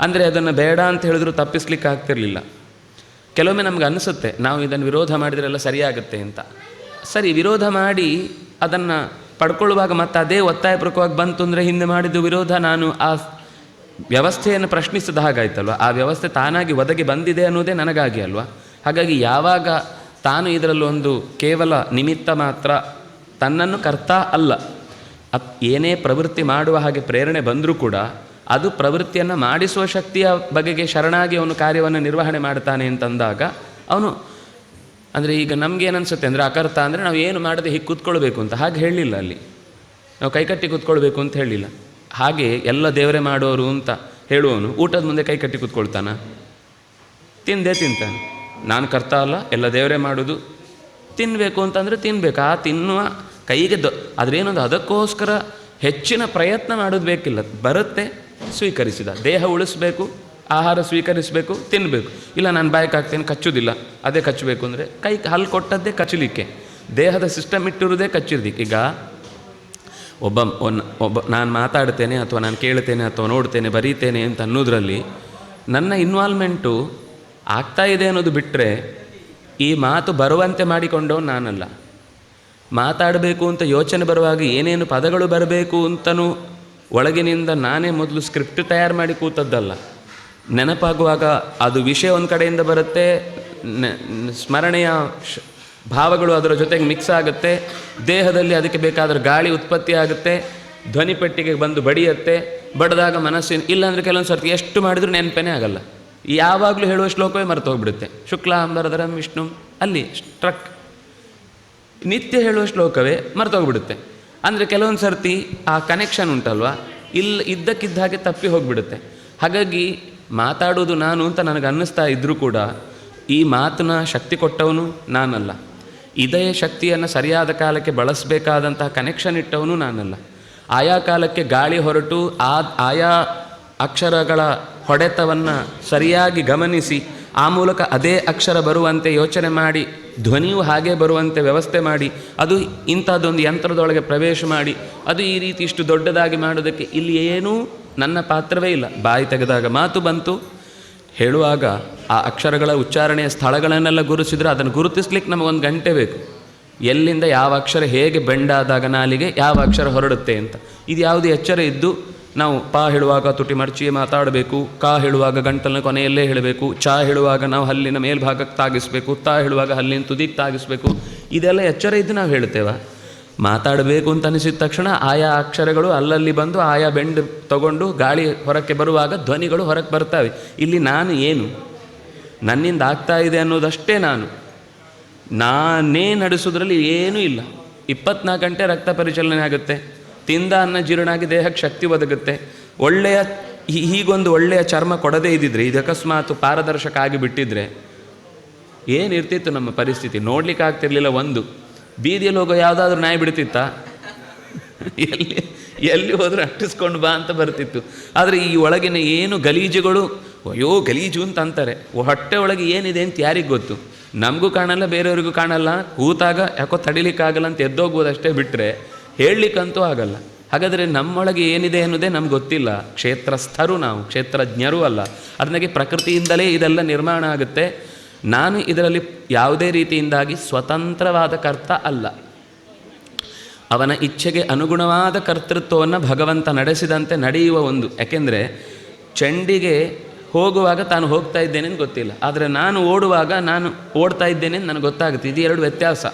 ಅಂದರೆ ಅದನ್ನು ಬೇಡ ಅಂತ ಹೇಳಿದ್ರು ತಪ್ಪಿಸ್ಲಿಕ್ಕೆ ಆಗ್ತಿರಲಿಲ್ಲ. ಕೆಲವೊಮ್ಮೆ ನಮ್ಗೆ ಅನಿಸುತ್ತೆ ನಾವು ಇದನ್ನು ವಿರೋಧ ಮಾಡಿದ್ರೆಲ್ಲ ಸರಿಯಾಗುತ್ತೆ ಅಂತ. ಸರಿ, ವಿರೋಧ ಮಾಡಿ ಅದನ್ನು ಪಡ್ಕೊಳ್ಳುವಾಗ ಮತ್ತೆ ಅದೇ ಒತ್ತಾಯಪೂರ್ವಕವಾಗಿ ಬಂತು ಅಂದರೆ ಹಿಂದೆ ಮಾಡಿದ್ದು ವಿರೋಧ ನಾನು ಆ ವ್ಯವಸ್ಥೆಯನ್ನು ಪ್ರಶ್ನಿಸಿದ ಹಾಗಾಯ್ತಲ್ವ. ಆ ವ್ಯವಸ್ಥೆ ತಾನಾಗಿ ಒದಗಿ ಬಂದಿದೆ ಅನ್ನೋದೇ ನನಗಾಗಿ ಅಲ್ವ. ಹಾಗಾಗಿ ಯಾವಾಗ ತಾನು ಇದರಲ್ಲೊಂದು ಕೇವಲ ನಿಮಿತ್ತ ಮಾತ್ರ, ತನ್ನನ್ನು ಕರ್ತ ಅಲ್ಲ, ಏನೇ ಪ್ರವೃತ್ತಿ ಮಾಡುವ ಹಾಗೆ ಪ್ರೇರಣೆ ಬಂದರೂ ಕೂಡ ಅದು ಪ್ರವೃತ್ತಿಯನ್ನು ಮಾಡಿಸುವ ಶಕ್ತಿಯ ಬಗೆಗೆ ಶರಣಾಗಿ ಅವನು ಕಾರ್ಯವನ್ನು ನಿರ್ವಹಣೆ ಮಾಡ್ತಾನೆ ಅಂತಂದಾಗ ಅವನು, ಅಂದರೆ ಈಗ ನಮಗೇನನ್ಸುತ್ತೆ ಅಂದರೆ ಅಕರ್ತ ಅಂದರೆ ನಾವು ಏನು ಮಾಡದೆ ಹೀಗೆ ಕೂತ್ಕೊಳ್ಬೇಕು ಅಂತ, ಹಾಗೆ ಹೇಳಲಿಲ್ಲ ಅಲ್ಲಿ. ನಾವು ಕೈಕಟ್ಟಿ ಕೂತ್ಕೊಳ್ಬೇಕು ಅಂತ ಹೇಳಲಿಲ್ಲ. ಹಾಗೆ ಎಲ್ಲ ದೇವರೇ ಮಾಡೋರು ಅಂತ ಹೇಳುವವನು ಊಟದ ಮುಂದೆ ಕೈಕಟ್ಟಿ ಕೂತ್ಕೊಳ್ತಾನ? ತಿಂದೇ ತಿಂತಾನೆ. ನಾನು ಕರ್ತ ಅಲ್ಲ, ಎಲ್ಲ ದೇವರೇ ಮಾಡೋದು, ತಿನ್ನಬೇಕು ಅಂತಂದರೆ ತಿನ್ನಬೇಕು. ಆ ತಿನ್ನುವ ಕೈಗೆ ಅದರೇನೊಂದು ಅದಕ್ಕೋಸ್ಕರ ಹೆಚ್ಚಿನ ಪ್ರಯತ್ನ ಮಾಡೋದು ಬೇಕಿಲ್ಲ. ಬರುತ್ತೆ, ಸ್ವೀಕರಿಸಿದ. ದೇಹ ಉಳಿಸ್ಬೇಕು, ಆಹಾರ ಸ್ವೀಕರಿಸಬೇಕು, ತಿನ್ನಬೇಕು. ಇಲ್ಲ ನಾನು ಬಾಯಿಗೆ ಹಾಕ್ತೇನೆ, ಕಚ್ಚೋದಿಲ್ಲ, ಅದೇ ಕಚ್ಚಬೇಕು ಅಂದರೆ ಕೈ ಹಲ್ಲು ಕೊಟ್ಟದ್ದೇ ಕಚ್ಚಲಿಕ್ಕೆ, ದೇಹದ ಸಿಸ್ಟಮ್ ಇಟ್ಟಿರೋದೇ ಕಚ್ಚಿರ್ದಿಕ್ಕೆ. ಈಗ ಒಬ್ಬ ನಾನು ಮಾತಾಡ್ತೇನೆ ಅಥವಾ ನಾನು ಕೇಳ್ತೇನೆ ಅಥವಾ ನೋಡ್ತೇನೆ ಬರೀತೇನೆ ಅಂತ ಅನ್ನೋದ್ರಲ್ಲಿ ನನ್ನ ಇನ್ವಾಲ್ವ್ಮೆಂಟು ಆಗ್ತಾ ಇದೆ ಅನ್ನೋದು ಬಿಟ್ಟರೆ ಈ ಮಾತು ಬರುವಂತೆ ಮಾಡಿಕೊಂಡವ್ ನಾನಲ್ಲ. ಮಾತಾಡಬೇಕು ಅಂತ ಯೋಚನೆ ಬರುವಾಗ ಏನೇನು ಪದಗಳು ಬರಬೇಕು ಅಂತಲೂ ಒಳಗಿನಿಂದ ನಾನೇ ಮೊದಲು ಸ್ಕ್ರಿಪ್ಟ್ ತಯಾರು ಮಾಡಿ ಕೂತದ್ದಲ್ಲ. ನೆನಪಾಗುವಾಗ ಅದು ವಿಷಯ ಒಂದು ಕಡೆಯಿಂದ ಬರುತ್ತೆ, ಸ್ಮರಣೆಯ ಭಾವಗಳು ಅದರ ಜೊತೆಗೆ ಮಿಕ್ಸ್ ಆಗುತ್ತೆ, ದೇಹದಲ್ಲಿ ಅದಕ್ಕೆ ಬೇಕಾದ್ರೆ ಗಾಳಿ ಉತ್ಪತ್ತಿ ಆಗುತ್ತೆ, ಧ್ವನಿಪೆಟ್ಟಿಗೆ ಬಂದು ಬಡಿಯುತ್ತೆ, ಬಡಿದಾಗ ಮನಸ್ಸಿನ ಇಲ್ಲಾಂದರೆ ಕೆಲವೊಂದು ಸರ್ತಿ ಎಷ್ಟು ಮಾಡಿದ್ರೂ ನೆನಪೇ ಆಗಲ್ಲ. ಯಾವಾಗಲೂ ಹೇಳುವ ಶ್ಲೋಕವೇ ಮರೆತು ಹೋಗ್ಬಿಡುತ್ತೆ. ಶುಕ್ಲಾಂಬರಧರಂ ವಿಷ್ಣು ಅಲ್ಲಿ ಸ್ಟ್ರಕ್, ನಿತ್ಯ ಹೇಳುವ ಶ್ಲೋಕವೇ ಮರೆತೋಗ್ಬಿಡುತ್ತೆ. ಅಂದರೆ ಕೆಲವೊಂದು ಸರ್ತಿ ಆ ಕನೆಕ್ಷನ್ ಉಂಟಲ್ವ, ಇದ್ದಕ್ಕಿದ್ದ ಹಾಗೆ ತಪ್ಪಿ ಹೋಗಿಬಿಡುತ್ತೆ. ಹಾಗಾಗಿ ಮಾತಾಡೋದು ನಾನು ಅಂತ ನನಗೆ ಅನ್ನಿಸ್ತಾ ಇದ್ದರೂ ಕೂಡ ಈ ಮಾತನ್ನ ಶಕ್ತಿ ಕೊಟ್ಟವನು ನಾನಲ್ಲ. ಇದೇ ಶಕ್ತಿಯನ್ನು ಸರಿಯಾದ ಕಾಲಕ್ಕೆ ಬಳಸಬೇಕಾದಂತಹ ಕನೆಕ್ಷನ್ ಇಟ್ಟವನು ನಾನಲ್ಲ. ಆಯಾ ಕಾಲಕ್ಕೆ ಗಾಳಿ ಹೊರಟು ಆಯಾ ಅಕ್ಷರಗಳ ಹೊಡೆತವನ್ನು ಸರಿಯಾಗಿ ಗಮನಿಸಿ ಆ ಮೂಲಕ ಅದೇ ಅಕ್ಷರ ಬರುವಂತೆ ಯೋಚನೆ ಮಾಡಿ, ಧ್ವನಿಯು ಹಾಗೆ ಬರುವಂತೆ ವ್ಯವಸ್ಥೆ ಮಾಡಿ, ಅದು ಇಂಥದ್ದೊಂದು ಯಂತ್ರದೊಳಗೆ ಪ್ರವೇಶ ಮಾಡಿ ಅದು ಈ ರೀತಿ ಇಷ್ಟು ದೊಡ್ಡದಾಗಿ ಮಾಡೋದಕ್ಕೆ ಇಲ್ಲಿ ಏನೂ ನನ್ನ ಪಾತ್ರವೇ ಇಲ್ಲ. ಬಾಯಿ ತೆಗೆದಾಗ ಮಾತು ಬಂತು, ಹೇಳುವಾಗ ಆ ಅಕ್ಷರಗಳ ಉಚ್ಚಾರಣೆಯ ಸ್ಥಳಗಳನ್ನೆಲ್ಲ ಗುರುತಿಸಿದ್ರೆ ಅದನ್ನು ಗುರುತಿಸ್ಲಿಕ್ಕೆ ನಮಗೊಂದು ಗಂಟೆ ಬೇಕು. ಎಲ್ಲಿಂದ ಯಾವ ಅಕ್ಷರ ಹೇಗೆ ಬೆಂಡಾದಾಗ ನಾಲಿಗೆ ಯಾವ ಅಕ್ಷರ ಹೊರಡುತ್ತೆ ಅಂತ. ಇದು ಯಾವುದೇ ಎಚ್ಚರ ಇದ್ದು ನಾವು ಪಾ ಹೇಳುವಾಗ ತುಟಿ ಮರ್ಚಿಯೇ ಮಾತಾಡಬೇಕು, ಕಾ ಹೇಳುವಾಗ ಗಂಟಲಿನ ಕೊನೆಯಲ್ಲೇ ಹೇಳಬೇಕು, ಚಾ ಹೇಳುವಾಗ ನಾವು ಹಲ್ಲಿನ ಮೇಲ್ಭಾಗಕ್ಕೆ ತಾಗಿಸ್ಬೇಕು, ತಾ ಹೇಳುವಾಗ ಹಲ್ಲಿನ ತುದಿಗೆ ತಾಗಿಸ್ಬೇಕು. ಇದೆಲ್ಲ ಎಚ್ಚರ ಇದ್ದು ನಾವು ಹೇಳ್ತೇವೆ. ಮಾತಾಡಬೇಕು ಅಂತ ಅನಿಸಿದ ತಕ್ಷಣ ಆಯಾ ಅಕ್ಷರಗಳು ಅಲ್ಲಲ್ಲಿ ಬಂದು ಆಯಾ ಬೆಂಡು ತಗೊಂಡು ಗಾಳಿ ಹೊರಕ್ಕೆ ಬರುವಾಗ ಧ್ವನಿಗಳು ಹೊರಕ್ಕೆ ಬರ್ತವೆ. ಇಲ್ಲಿ ನಾನು ಏನು, ನನ್ನಿಂದ ಆಗ್ತಾ ಇದೆ ಅನ್ನೋದಷ್ಟೇ ನಾನೇ ನಡೆಸೋದ್ರಲ್ಲಿ ಏನೂ ಇಲ್ಲ. 24 ಗಂಟೆ ರಕ್ತ ಪರಿಚಲನೆ ಆಗುತ್ತೆ, ತಿಂದ ಅನ್ನ ಜೀರ್ಣ ಆಗಿ ದೇಹಕ್ಕೆ ಶಕ್ತಿ ಒದಗುತ್ತೆ. ಹೀಗೊಂದು ಒಳ್ಳೆಯ ಚರ್ಮ ಕೊಡದೇ ಇದ್ದಿದ್ರೆ, ಇದು ಅಕಸ್ಮಾತ್ ಪಾರದರ್ಶಕ ಆಗಿಬಿಟ್ಟಿದ್ರೆ ಏನಿರ್ತಿತ್ತು ನಮ್ಮ ಪರಿಸ್ಥಿತಿ? ನೋಡ್ಲಿಕ್ಕೆ ಆಗ್ತಿರ್ಲಿಲ್ಲ. ಒಂದು ಬೀದಿಯಲ್ಲಿ ಹೋಗೋ ಯಾವುದಾದ್ರೂ ನಾಯಿ ಬಿಡ್ತಿತ್ತ? ಎಲ್ಲಿ ಹೋದರೂ ಅಂಟಿಸ್ಕೊಂಡು ಬಾ ಅಂತ ಬರ್ತಿತ್ತು. ಆದರೆ ಈ ಒಳಗಿನ ಏನು ಗಲೀಜುಗಳು, ಅಯ್ಯೋ ಗಲೀಜು ಅಂತ ಅಂತಾರೆ, ಹೊಟ್ಟೆ ಒಳಗೆ ಏನಿದೆ ಅಂತ ಯಾರಿಗೆ ಗೊತ್ತು? ನಮಗೂ ಕಾಣಲ್ಲ, ಬೇರೆಯವ್ರಿಗೂ ಕಾಣಲ್ಲ. ಕೂತಾಗ ಯಾಕೋ ತಡಿಲಿಕ್ಕಾಗಲ್ಲ ಅಂತ ಎದ್ದೋಗ್ಬೋದಷ್ಟೇ, ಬಿಟ್ಟರೆ ಹೇಳಲಿಕ್ಕಂತೂ ಆಗಲ್ಲ. ಹಾಗಾದರೆ ನಮ್ಮೊಳಗೆ ಏನಿದೆ ಅನ್ನೋದೇ ನಮ್ಗೆ ಗೊತ್ತಿಲ್ಲ. ಕ್ಷೇತ್ರಸ್ಥರು ನಾವು, ಕ್ಷೇತ್ರಜ್ಞರೂ ಅಲ್ಲ. ಅದನ್ನಾಗಿ ಪ್ರಕೃತಿಯಿಂದಲೇ ಇದೆಲ್ಲ ನಿರ್ಮಾಣ ಆಗುತ್ತೆ. ನಾನು ಇದರಲ್ಲಿ ಯಾವುದೇ ರೀತಿಯಿಂದಾಗಿ ಸ್ವತಂತ್ರವಾದ ಕರ್ತ ಅಲ್ಲ. ಅವನ ಇಚ್ಛೆಗೆ ಅನುಗುಣವಾದ ಕರ್ತೃತ್ವವನ್ನು ಭಗವಂತ ನಡೆಸಿದಂತೆ ನಡೆಯುವ ಒಂದು. ಯಾಕೆಂದರೆ ಚೆಂಡಿಗೆ ಹೋಗುವಾಗ ತಾನು ಹೋಗ್ತಾ ಇದ್ದೇನೆ ಅಂತ ಗೊತ್ತಿಲ್ಲ, ಆದರೆ ನಾನು ಓಡುವಾಗ ನಾನು ಓಡ್ತಾ ಇದ್ದೇನೆ ನನಗೆ ಗೊತ್ತಾಗುತ್ತೆ. ಇದು ಎರಡು ವ್ಯತ್ಯಾಸ.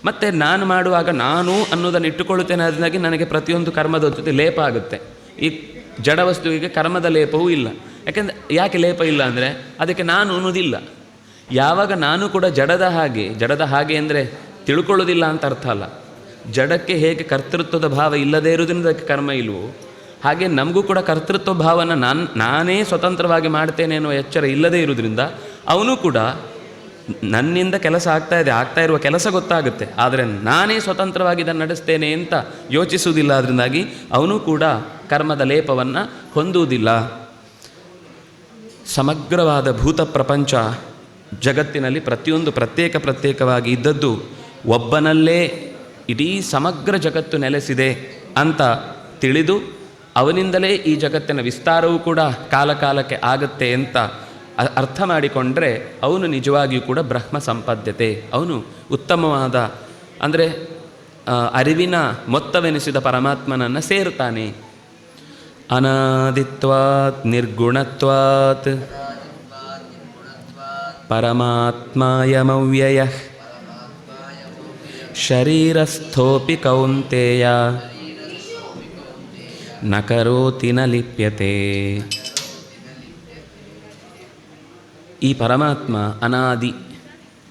ಮತ್ತು ನಾನು ಮಾಡುವಾಗ ನಾನು ಅನ್ನೋದನ್ನು ಇಟ್ಟುಕೊಳ್ಳುತ್ತೇನೆ, ಅದನ್ನಾಗಿ ನನಗೆ ಪ್ರತಿಯೊಂದು ಕರ್ಮದ ಜೊತೆ ಲೇಪ ಆಗುತ್ತೆ. ಈ ಜಡ ವಸ್ತುವಿಗೆ ಕರ್ಮದ ಲೇಪವೂ ಇಲ್ಲ. ಯಾಕೆ ಲೇಪ ಇಲ್ಲ ಅಂದರೆ ಅದಕ್ಕೆ ನಾನು ಅನ್ನೋದಿಲ್ಲ. ಯಾವಾಗ ನಾನು ಕೂಡ ಜಡದ ಹಾಗೆ ಅಂದರೆ ತಿಳ್ಕೊಳ್ಳೋದಿಲ್ಲ ಅಂತ ಅರ್ಥ ಅಲ್ಲ, ಜಡಕ್ಕೆ ಹೇಗೆ ಕರ್ತೃತ್ವದ ಭಾವ ಇಲ್ಲದೇ ಇರೋದ್ರಿಂದ ಅದಕ್ಕೆ ಕರ್ಮ ಇಲ್ವೋ ಹಾಗೆ ನಮಗೂ ಕೂಡ ಕರ್ತೃತ್ವ ಭಾವನ ನಾನೇ ಸ್ವತಂತ್ರವಾಗಿ ಮಾಡ್ತೇನೆ ಅನ್ನುವ ಎಚ್ಚರ ಇಲ್ಲದೇ ಇರೋದ್ರಿಂದ ಅವನು ಕೂಡ ನನ್ನಿಂದ ಕೆಲಸ ಆಗ್ತಾ ಇರುವ ಕೆಲಸ ಗೊತ್ತಾಗುತ್ತೆ, ಆದರೆ ನಾನೇ ಸ್ವತಂತ್ರವಾಗಿ ಇದನ್ನು ನಡೆಸ್ತೇನೆ ಅಂತ ಯೋಚಿಸುವುದಿಲ್ಲ. ಅದರಿಂದಾಗಿ ಅವನು ಕೂಡ ಕರ್ಮದ ಲೇಪವನ್ನು ಹೊಂದುವುದಿಲ್ಲ. ಸಮಗ್ರವಾದ ಭೂತ ಪ್ರಪಂಚ ಜಗತ್ತಿನಲ್ಲಿ ಪ್ರತಿಯೊಂದು ಪ್ರತ್ಯೇಕವಾಗಿ ಇದ್ದದ್ದು ಒಬ್ಬನಲ್ಲೇ ಇಡೀ ಸಮಗ್ರ ಜಗತ್ತು ನೆಲೆಸಿದೆ ಅಂತ ತಿಳಿದು ಅವನಿಂದಲೇ ಈ ಜಗತ್ತಿನ ವಿಸ್ತಾರವೂ ಕೂಡ ಕಾಲಕಾಲಕ್ಕೆ ಆಗುತ್ತೆ ಅಂತ ಅರ್ಥ ಮಾಡಿಕೊಂಡ್ರೆ ಅವನು ನಿಜವಾಗಿಯೂ ಕೂಡ ಬ್ರಹ್ಮ ಸಂಪದ್ಯತೆ, ಅವನು ಉತ್ತಮವಾದ ಅಂದರೆ ಅರಿವಿನ ಮೊತ್ತವೆನಿಸಿದ ಪರಮಾತ್ಮನನ್ನು ಸೇರುತ್ತಾನೆ. ಅನಾದಿತ್ವಾತ್ ನಿರ್ಗುಣತ್ವಾತ್ ಪರಮಾತ್ಮಾಯಮವ್ಯಯ ಶರೀರಸ್ಥೋಪಿ ಕೌಂತೆಯ ನ ಕರೋತಿ ನ ಲಿಪ್ಯತೆ. ಈ ಪರಮಾತ್ಮ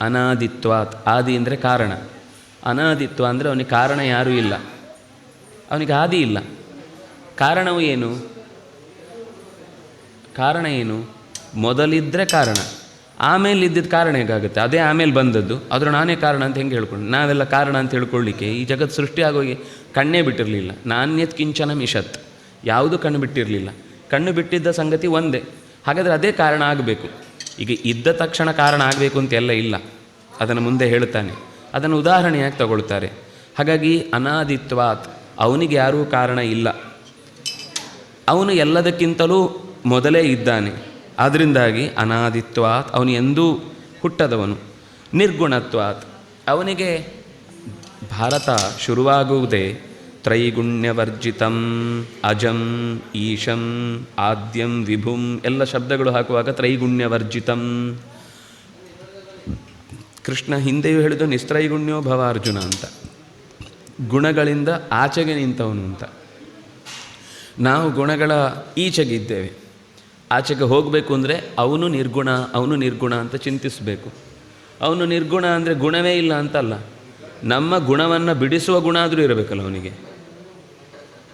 ಅನಾದಿತ್ವಾತ್, ಆದಿ ಅಂದರೆ ಕಾರಣ, ಅನಾದಿತ್ವ ಅಂದರೆ ಅವನಿಗೆ ಕಾರಣ ಯಾರೂ ಇಲ್ಲ, ಅವನಿಗೆ ಆದಿ ಇಲ್ಲ. ಕಾರಣವು ಏನು? ಕಾರಣ ಏನು? ಮೊದಲಿದ್ದರೆ ಕಾರಣ, ಆಮೇಲೆ ಇದ್ದಿದ್ದು ಕಾರಣ ಹೇಗಾಗುತ್ತೆ? ಅದೇ ಆಮೇಲೆ ಬಂದದ್ದು, ಆದರೂ ನಾನೇ ಕಾರಣ ಅಂತ ಹೆಂಗೆ ಹೇಳ್ಕೊಂಡು ನಾವೆಲ್ಲ ಕಾರಣ ಅಂತ ಹೇಳ್ಕೊಳ್ಳಿಕ್ಕೆ ಈ ಜಗತ್ತು ಸೃಷ್ಟಿಯಾಗೋಗಿ ಕಣ್ಣೇ ಬಿಟ್ಟಿರಲಿಲ್ಲ. ನಾಣ್ಯತ್ ಕಿಂಚನ ಮಿಷತ್, ಯಾವುದೂ ಕಣ್ಣು ಬಿಟ್ಟಿರಲಿಲ್ಲ. ಕಣ್ಣು ಬಿಟ್ಟಿದ್ದ ಸಂಗತಿ ಒಂದೇ, ಹಾಗಾದರೆ ಅದೇ ಕಾರಣ ಆಗಬೇಕು. ಈಗ ಇದ್ದ ತಕ್ಷಣ ಕಾರಣ ಆಗಬೇಕು ಅಂತ ಎಲ್ಲ ಇಲ್ಲ, ಅದನ್ನು ಮುಂದೆ ಹೇಳ್ತಾನೆ. ಅದನ್ನು ಉದಾಹರಣೆಯಾಗಿ ತಗೊಳ್ತಾರೆ. ಹಾಗಾಗಿ ಅನಾದಿತ್ವಾತ್, ಅವನಿಗೆ ಯಾರೂ ಕಾರಣ ಇಲ್ಲ, ಅವನು ಎಲ್ಲದಕ್ಕಿಂತಲೂ ಮೊದಲೇ ಇದ್ದಾನೆ. ಆದ್ದರಿಂದಾಗಿ ಅನಾದಿತ್ವಾತ್, ಅವನು ಎಂದೂ ಹುಟ್ಟದವನು. ನಿರ್ಗುಣತ್ವಾತ್, ಅವನಿಗೆ ಭಾರತ ಶುರುವಾಗುವುದೇ ತ್ರೈಗುಣ್ಯವರ್ಜಿತಂ ಅಜಂ ಈಶಂ ಆದ್ಯಂ ವಿಭುಂ ಎಲ್ಲ ಶಬ್ದಗಳು ಹಾಕುವಾಗ ತ್ರೈಗುಣ್ಯವರ್ಜಿತಂ. ಕೃಷ್ಣ ಹಿಂದೆಯೂ ಹೇಳಿದ್ದು ನಿಸ್ತ್ರೈಗುಣ್ಯೋ ಭವ ಅರ್ಜುನ ಅಂತ, ಗುಣಗಳಿಂದ ಆಚೆಗೆ ನಿಂತವನು ಅಂತ. ನಾವು ಗುಣಗಳ ಈಚೆಗಿದ್ದೇವೆ, ಆಚೆಗೆ ಹೋಗಬೇಕು ಅಂದರೆ ಅವನು ನಿರ್ಗುಣ ಅಂತ ಚಿಂತಿಸಬೇಕು. ಅವನು ನಿರ್ಗುಣ ಅಂದರೆ ಗುಣವೇ ಇಲ್ಲ ಅಂತಲ್ಲ, ನಮ್ಮ ಗುಣವನ್ನು ಬಿಡಿಸುವ ಗುಣ ಆದರೂ ಇರಬೇಕಲ್ಲ ಅವನಿಗೆ.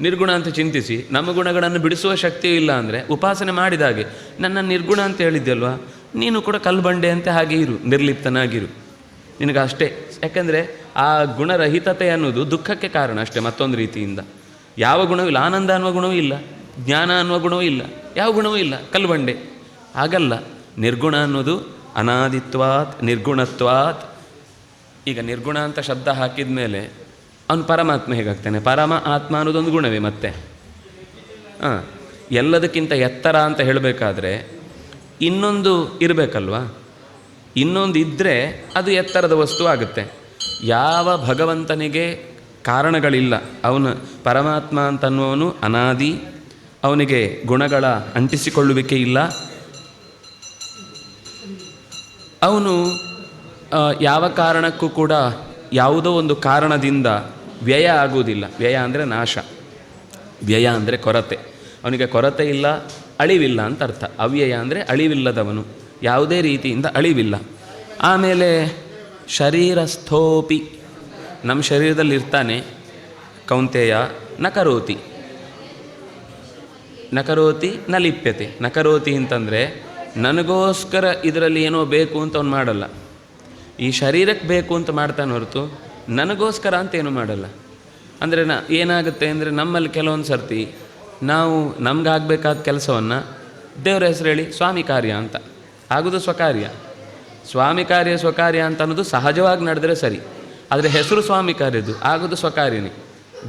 ನಿರ್ಗುಣ ಅಂತ ಚಿಂತಿಸಿ ನಮ್ಮ ಗುಣಗಳನ್ನು ಬಿಡಿಸುವ ಶಕ್ತಿಯೂ ಇಲ್ಲ ಅಂದರೆ ಉಪಾಸನೆ ಮಾಡಿದಾಗೆ. ನನ್ನ ನಿರ್ಗುಣ ಅಂತ ಹೇಳಿದ್ದಲ್ವ, ನೀನು ಕೂಡ ಕಲ್ಬಂಡೆ ಅಂತ ಹಾಗೆ ಇರು, ನಿರ್ಲಿಪ್ತನಾಗಿರು, ನಿನಗೆ ಅಷ್ಟೇ. ಯಾಕೆಂದರೆ ಆ ಗುಣರಹಿತತೆ ಅನ್ನೋದು ದುಃಖಕ್ಕೆ ಕಾರಣ ಅಷ್ಟೇ, ಮತ್ತೊಂದು ರೀತಿಯಿಂದ. ಯಾವ ಗುಣವೂ ಇಲ್ಲ, ಆನಂದ ಅನ್ನುವ ಗುಣವೂ ಇಲ್ಲ, ಜ್ಞಾನ ಅನ್ನುವ ಗುಣವೂ ಇಲ್ಲ, ಯಾವ ಗುಣವೂ ಇಲ್ಲ, ಕಲ್ಬಂಡೆ. ಹಾಗಲ್ಲ, ನಿರ್ಗುಣ ಅನ್ನೋದು ಅನಾದಿತ್ವಾತ್ ನಿರ್ಗುಣತ್ವಾತ್. ಈಗ ನಿರ್ಗುಣ ಅಂತ ಶಬ್ದ ಹಾಕಿದ ಮೇಲೆ ಅವನು ಪರಮಾತ್ಮ ಹೇಗಾಗ್ತಾನೆ? ಪರಮ ಆತ್ಮ ಅನ್ನೋದೊಂದು ಗುಣವೇ. ಮತ್ತೆ ಎಲ್ಲದಕ್ಕಿಂತ ಎತ್ತರ ಅಂತ ಹೇಳಬೇಕಾದ್ರೆ ಇನ್ನೊಂದು ಇರಬೇಕಲ್ವ, ಇನ್ನೊಂದು ಇದ್ದರೆ ಅದು ಎತ್ತರದ ವಸ್ತು ಆಗುತ್ತೆ. ಯಾವ ಭಗವಂತನಿಗೆ ಕಾರಣಗಳಿಲ್ಲ, ಅವನು ಪರಮಾತ್ಮ ಅಂತನ್ನುವನು ಅನಾದಿ, ಅವನಿಗೆ ಗುಣಗಳ ಅಂಟಿಸಿಕೊಳ್ಳುವಿಕೆ ಇಲ್ಲ, ಅವನು ಯಾವ ಕಾರಣಕ್ಕೂ ಕೂಡ ಯಾವುದೋ ಒಂದು ಕಾರಣದಿಂದ ವ್ಯಯ ಆಗುವುದಿಲ್ಲ. ವ್ಯಯ ಅಂದರೆ ನಾಶ, ವ್ಯಯ ಅಂದರೆ ಕೊರತೆ. ಅವನಿಗೆ ಕೊರತೆ ಇಲ್ಲ, ಅಳಿವಿಲ್ಲ ಅಂತ ಅರ್ಥ. ಅವ್ಯಯ ಅಂದರೆ ಅಳಿವಿಲ್ಲದವನು, ಯಾವುದೇ ರೀತಿಯಿಂದ ಅಳಿವಿಲ್ಲ. ಆಮೇಲೆ ಶರೀರಸ್ಥೋಪಿ, ನಮ್ಮ ಶರೀರದಲ್ಲಿರ್ತಾನೆ. ಕೌಂತೆಯ ನಕರೋತಿ ನ ಲಿಪ್ಯತೆ. ನಕರೋತಿ ಅಂತಂದರೆ ನನಗೋಸ್ಕರ ಇದರಲ್ಲಿ ಏನೋ ಬೇಕು ಅಂತ ಅವನು ಮಾಡಲ್ಲ, ಈ ಶರೀರಕ್ಕೆ ಬೇಕು ಅಂತ ಮಾಡ್ತಾನೆ ಹೊರತು ನನಗೋಸ್ಕರ ಅಂತ ಏನೂ ಮಾಡಲ್ಲ. ಅಂದರೆ ಏನಾಗುತ್ತೆ ಅಂದರೆ ನಮ್ಮಲ್ಲಿ ಕೆಲವೊಂದು ಸರ್ತಿ ನಾವು ನಮಗಾಗಬೇಕಾದ ಕೆಲಸವನ್ನು ದೇವರ ಹೆಸರು ಹೇಳಿ ಸ್ವಾಮಿ ಕಾರ್ಯ ಅಂತ ಆಗೋದು ಸ್ವಕಾರ್ಯ. ಸ್ವಾಮಿ ಕಾರ್ಯ ಸ್ವಕಾರ್ಯ ಅಂತ ಅನ್ನೋದು ಸಹಜವಾಗಿ ನಡೆದರೆ ಸರಿ, ಆದರೆ ಹೆಸರು ಸ್ವಾಮಿ ಕಾರ್ಯದ್ದು ಆಗೋದು ಸ್ವಕಾರ್ಯನೇ.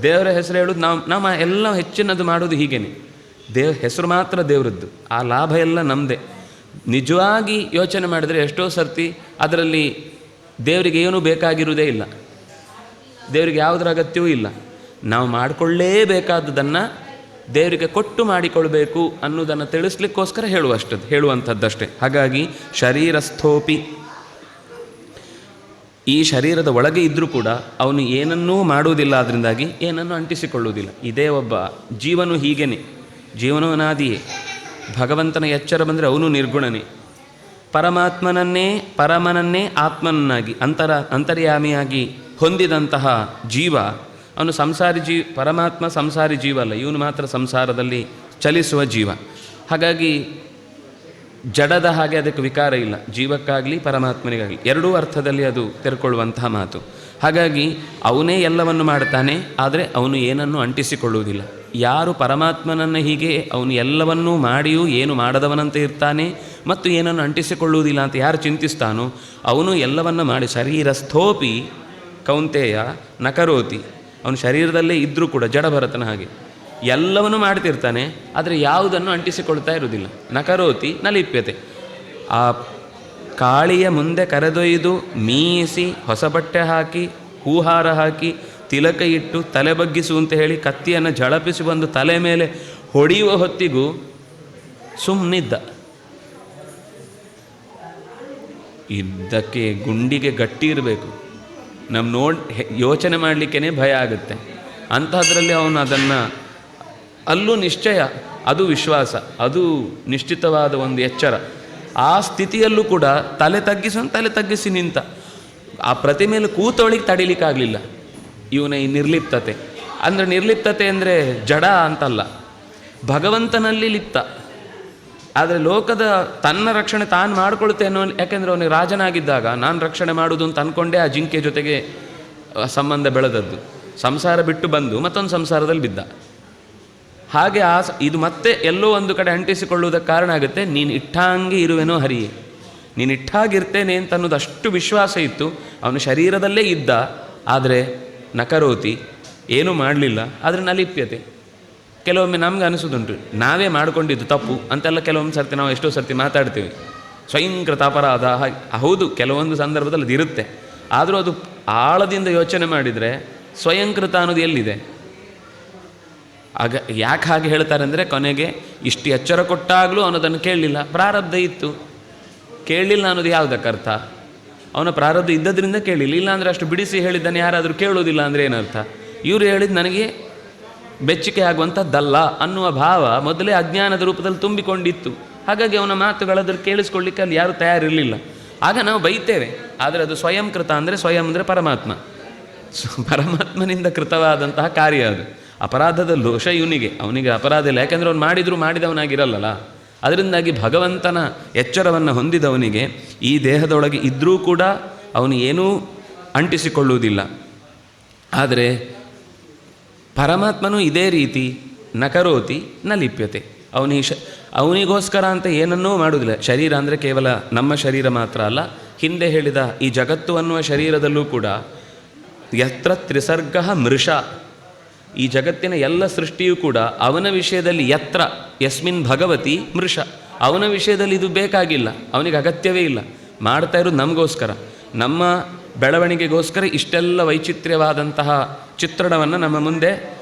ದೇವರ ಹೆಸರು ಹೇಳೋದು ನಾವು ಎಲ್ಲ ಹೆಚ್ಚಿನದು ಮಾಡೋದು ಹೀಗೇನೆ. ಹೆಸರು ಮಾತ್ರ ದೇವರದ್ದು, ಆ ಲಾಭ ಎಲ್ಲ ನಮ್ಮದೇ. ನಿಜವಾಗಿ ಯೋಚನೆ ಮಾಡಿದರೆ ಎಷ್ಟೋ ಸರ್ತಿ ಅದರಲ್ಲಿ ದೇವರಿಗೆ ಏನೂ ಬೇಕಾಗಿರುವುದೇ ಇಲ್ಲ, ದೇವರಿಗೆ ಯಾವುದರ ಅಗತ್ಯವೂ ಇಲ್ಲ. ನಾವು ಮಾಡಿಕೊಳ್ಳೇಬೇಕಾದದನ್ನು ದೇವರಿಗೆ ಕೊಟ್ಟು ಮಾಡಿಕೊಳ್ಬೇಕು ಅನ್ನೋದನ್ನು ತಿಳಿಸ್ಲಿಕ್ಕೋಸ್ಕರ ಹೇಳುವಂಥದ್ದಷ್ಟೇ. ಹಾಗಾಗಿ ಶರೀರಸ್ಥೋಪಿ, ಈ ಶರೀರದ ಒಳಗೆ ಇದ್ದರೂ ಕೂಡ ಅವನು ಏನನ್ನೂ ಮಾಡುವುದಿಲ್ಲ, ಅದರಿಂದಾಗಿ ಏನನ್ನೂ ಅಂಟಿಸಿಕೊಳ್ಳುವುದಿಲ್ಲ. ಇದೇ ಒಬ್ಬ ಜೀವನು ಹೀಗೇನೆ, ಜೀವನವನಾದಿಯೇ. ಭಗವಂತನ ಎಚ್ಚರ ಬಂದರೆ ಅವನು ನಿರ್ಗುಣನೇ, ಪರಮನನ್ನೇ ಆತ್ಮನನ್ನಾಗಿ ಅಂತರ್ಯಾಮಿಯಾಗಿ ಹೊಂದಿದಂತಹ ಜೀವ ಅವನು ಪರಮಾತ್ಮ ಸಂಸಾರಿ ಜೀವ ಅಲ್ಲ, ಇವನು ಮಾತ್ರ ಸಂಸಾರದಲ್ಲಿ ಚಲಿಸುವ ಜೀವ. ಹಾಗಾಗಿ ಜಡದ ಹಾಗೆ ಅದಕ್ಕೆ ವಿಕಾರ ಇಲ್ಲ, ಜೀವಕ್ಕಾಗಲಿ ಪರಮಾತ್ಮನಿಗಾಗಲಿ ಎರಡೂ ಅರ್ಥದಲ್ಲಿ ಅದು ತೆರೆಕೊಳ್ಳುವಂತಹ ಮಾತು. ಹಾಗಾಗಿ ಅವನೇ ಎಲ್ಲವನ್ನು ಮಾಡ್ತಾನೆ, ಆದರೆ ಅವನು ಏನನ್ನು ಅಂಟಿಸಿಕೊಳ್ಳುವುದಿಲ್ಲ. ಯಾರು ಪರಮಾತ್ಮನನ್ನು ಹೀಗೆ ಅವನು ಎಲ್ಲವನ್ನೂ ಮಾಡಿಯೂ ಏನು ಮಾಡದವನಂತೆ ಇರ್ತಾನೆ ಮತ್ತು ಏನನ್ನು ಅಂಟಿಸಿಕೊಳ್ಳುವುದಿಲ್ಲ ಅಂತ ಯಾರು ಚಿಂತಿಸ್ತಾನೋ ಅವನು ಎಲ್ಲವನ್ನು ಮಾಡಿ ಶರೀರಸ್ಥೋಪಿ ಕೌಂತೆಯ ನಕರೋತಿ. ಅವನು ಶರೀರದಲ್ಲೇ ಇದ್ದರೂ ಕೂಡ ಜಡಭರತನ ಹಾಗೆ ಎಲ್ಲವನ್ನೂ ಮಾಡ್ತಿರ್ತಾನೆ, ಆದರೆ ಯಾವುದನ್ನು ಅಂಟಿಸಿಕೊಳ್ತಾ ಇರುವುದಿಲ್ಲ. ನಕರೋತಿ ನಲಿಪ್ಯತೆ. ಆ ಕಾಳಿಯ ಮುಂದೆ ಕರೆದೊಯ್ದು ಮೀಸಿ ಹೊಸ ಬಟ್ಟೆ ಹಾಕಿ ಹೂಹಾರ ಹಾಕಿ ತಿಲಕ ಇಟ್ಟು ತಲೆ ಬಗ್ಗಿಸು ಅಂತ ಹೇಳಿ ಕತ್ತಿಯನ್ನು ಝಳಪಿಸಿ ಬಂದು ತಲೆ ಮೇಲೆ ಹೊಡೆಯುವ ಹೊತ್ತಿಗೂ ಸುಮ್ಮನಿದ್ದ. ಇದಕ್ಕೆ ಗುಂಡಿಗೆ ಗಟ್ಟಿ ಇರಬೇಕು, ಯೋಚನೆ ಮಾಡಲಿಕ್ಕೇ ಭಯ ಆಗುತ್ತೆ. ಅಂಥದ್ರಲ್ಲಿ ಅವನು ಅದನ್ನು ಅಲ್ಲೂ ನಿಶ್ಚಯ, ಅದು ವಿಶ್ವಾಸ, ಅದು ನಿಶ್ಚಿತವಾದ ಒಂದು ಎಚ್ಚರ. ಆ ಸ್ಥಿತಿಯಲ್ಲೂ ಕೂಡ ತಲೆ ತಗ್ಗಿಸಿ ನಿಂತ. ಆ ಪ್ರತಿಮೆಯಲ್ಲಿ ಕೂತವಳಿಗೆ ತಡಿಲಿಕ್ಕಾಗಲಿಲ್ಲ ಇವನ ಈ ನಿರ್ಲಿಪ್ತತೆ. ಅಂದರೆ ನಿರ್ಲಿಪ್ತತೆ ಅಂದರೆ ಜಡ ಅಂತಲ್ಲ, ಭಗವಂತನಲ್ಲಿ ಲಿಪ್ತ. ಆದರೆ ಲೋಕದ ತನ್ನ ರಕ್ಷಣೆ ತಾನು ಮಾಡಿಕೊಳ್ತೇನೋ, ಯಾಕೆಂದರೆ ಅವನಿಗೆ ರಾಜನಾಗಿದ್ದಾಗ ನಾನು ರಕ್ಷಣೆ ಮಾಡುವುದು ಅಂತ ಅಂದ್ಕೊಂಡೇ ಆ ಜಿಂಕೆ ಜೊತೆಗೆ ಸಂಬಂಧ ಬೆಳೆದದ್ದು. ಸಂಸಾರ ಬಿಟ್ಟು ಬಂದು ಮತ್ತೊಂದು ಸಂಸಾರದಲ್ಲಿ ಬಿದ್ದ. ಹಾಗೆ ಇದು ಮತ್ತೆ ಎಲ್ಲೋ ಒಂದು ಕಡೆ ಅಂಟಿಸಿಕೊಳ್ಳುವುದಕ್ಕೆ ಕಾರಣ ಆಗುತ್ತೆ. ನೀನು ಇಟ್ಟಾಂಗೆ ಇರುವೆನೋ ಹರಿಯೇ, ನೀನು ಇಟ್ಟಾಗಿರ್ತೇನೆ ಅಂತ ಅನ್ನೋದು ಅಷ್ಟು ವಿಶ್ವಾಸ ಇತ್ತು. ಅವನು ಶರೀರದಲ್ಲೇ ಇದ್ದ, ಆದರೆ ನಕರೋತಿ ಏನೂ ಮಾಡಲಿಲ್ಲ, ಆದರೆ ನಲಿಪ್ಯತೆ. ಕೆಲವೊಮ್ಮೆ ನಮ್ಗೆ ಅನಿಸೋದುಂಟು ನಾವೇ ಮಾಡಿಕೊಂಡಿದ್ದು ತಪ್ಪು ಅಂತೆಲ್ಲ. ಕೆಲವೊಮ್ಮೆ ಸರ್ತಿ ನಾವು ಎಷ್ಟೋ ಸರ್ತಿ ಮಾತಾಡ್ತೀವಿ, ಸ್ವಯಂಕೃತ ಅಪರಾಧ. ಹೌದು, ಕೆಲವೊಂದು ಸಂದರ್ಭದಲ್ಲಿ ಅದು ಇರುತ್ತೆ. ಆದರೂ ಅದು ಆಳದಿಂದ ಯೋಚನೆ ಮಾಡಿದರೆ ಸ್ವಯಂಕೃತ ಅನ್ನೋದು ಎಲ್ಲಿದೆ? ಆಗ ಯಾಕೆ ಹಾಗೆ ಹೇಳ್ತಾರೆ ಅಂದರೆ, ಕೊನೆಗೆ ಇಷ್ಟು ಎಚ್ಚರ ಕೊಟ್ಟಾಗಲೂ ಅವನದನ್ನು ಕೇಳಲಿಲ್ಲ. ಪ್ರಾರಬ್ಧ ಇತ್ತು, ಕೇಳಲಿಲ್ಲ ಅನ್ನೋದು ಯಾವುದಕ್ಕರ್ಥ? ಅವನ ಪ್ರಾರಬ್ಧ ಇದ್ದದ್ರಿಂದ ಕೇಳಿಲ್ಲ. ಇಲ್ಲಾಂದರೆ ಅಷ್ಟು ಬಿಡಿಸಿ ಹೇಳಿದ್ದಾನೆ ಯಾರಾದರೂ ಕೇಳೋದಿಲ್ಲ ಅಂದರೆ ಏನರ್ಥ? ಇವರು ಹೇಳಿದ್ದು ನನಗೆ ಬೆಚ್ಚಿಕೆ ಆಗುವಂಥದ್ದಲ್ಲ ಅನ್ನುವ ಭಾವ ಮೊದಲೇ ಅಜ್ಞಾನದ ರೂಪದಲ್ಲಿ ತುಂಬಿಕೊಂಡಿತ್ತು. ಹಾಗಾಗಿ ಅವನ ಮಾತುಗಳಾದರೂ ಕೇಳಿಸ್ಕೊಳ್ಳಿಕ್ಕೆ ಅಲ್ಲಿ ಯಾರೂ ತಯಾರಿರಲಿಲ್ಲ. ಆಗ ನಾವು ಬೈತೇವೆ. ಆದರೆ ಅದು ಸ್ವಯಂಕೃತ ಅಂದರೆ, ಸ್ವಯಂ ಅಂದರೆ ಪರಮಾತ್ಮ, ಪರಮಾತ್ಮನಿಂದ ಕೃತವಾದಂತಹ ಕಾರ್ಯ ಅದು. ಅಪರಾಧದ ದೋಷ ಅವನಿಗೆ ಅಪರಾಧ ಇಲ್ಲ, ಯಾಕೆಂದರೆ ಅವನು ಮಾಡಿದವನಾಗಿರಲ್ಲ. ಅದರಿಂದಾಗಿ ಭಗವಂತನ ಎಚ್ಚರವನ್ನು ಹೊಂದಿದವನಿಗೆ ಈ ದೇಹದೊಳಗೆ ಇದ್ದರೂ ಕೂಡ ಅವನು ಏನೂ ಅಂಟಿಸಿಕೊಳ್ಳುವುದಿಲ್ಲ. ಆದರೆ ಪರಮಾತ್ಮನೂ ಇದೇ ರೀತಿ ನಕರೋತಿ ನಲಿಪ್ಯತೆ. ಅವನಿಗೋಸ್ಕರ ಅಂತ ಏನನ್ನೂ ಮಾಡುವುದಿಲ್ಲ. ಶರೀರ ಅಂದರೆ ಕೇವಲ ನಮ್ಮ ಶರೀರ ಮಾತ್ರ ಅಲ್ಲ, ಹಿಂದೆ ಹೇಳಿದ ಈ ಜಗತ್ತು ಅನ್ನುವ ಶರೀರದಲ್ಲೂ ಕೂಡ ಯತ್ರ ತ್ರಿಸರ್ಗ ಮೃಷ, ಈ ಜಗತ್ತಿನ ಎಲ್ಲ ಸೃಷ್ಟಿಯೂ ಕೂಡ ಅವನ ವಿಷಯದಲ್ಲಿ ಯಸ್ಮಿನ್ ಭಗವತಿ ಮೃಷ, ಅವನ ವಿಷಯದಲ್ಲಿ ಇದು ಬೇಕಾಗಿಲ್ಲ, ಅವನಿಗೆ ಅಗತ್ಯವೇ ಇಲ್ಲ. ಮಾಡ್ತಾ ಇರೋದು ನಮಗೋಸ್ಕರ, ನಮ್ಮ ಬೆಳವಣಿಗೆಗೋಸ್ಕರ ಇಷ್ಟೆಲ್ಲ ವೈಚಿತ್ರ್ಯವಾದಂತಹ ಚಿತ್ರಣವನ್ನು ನಮ್ಮ ಮುಂದೆ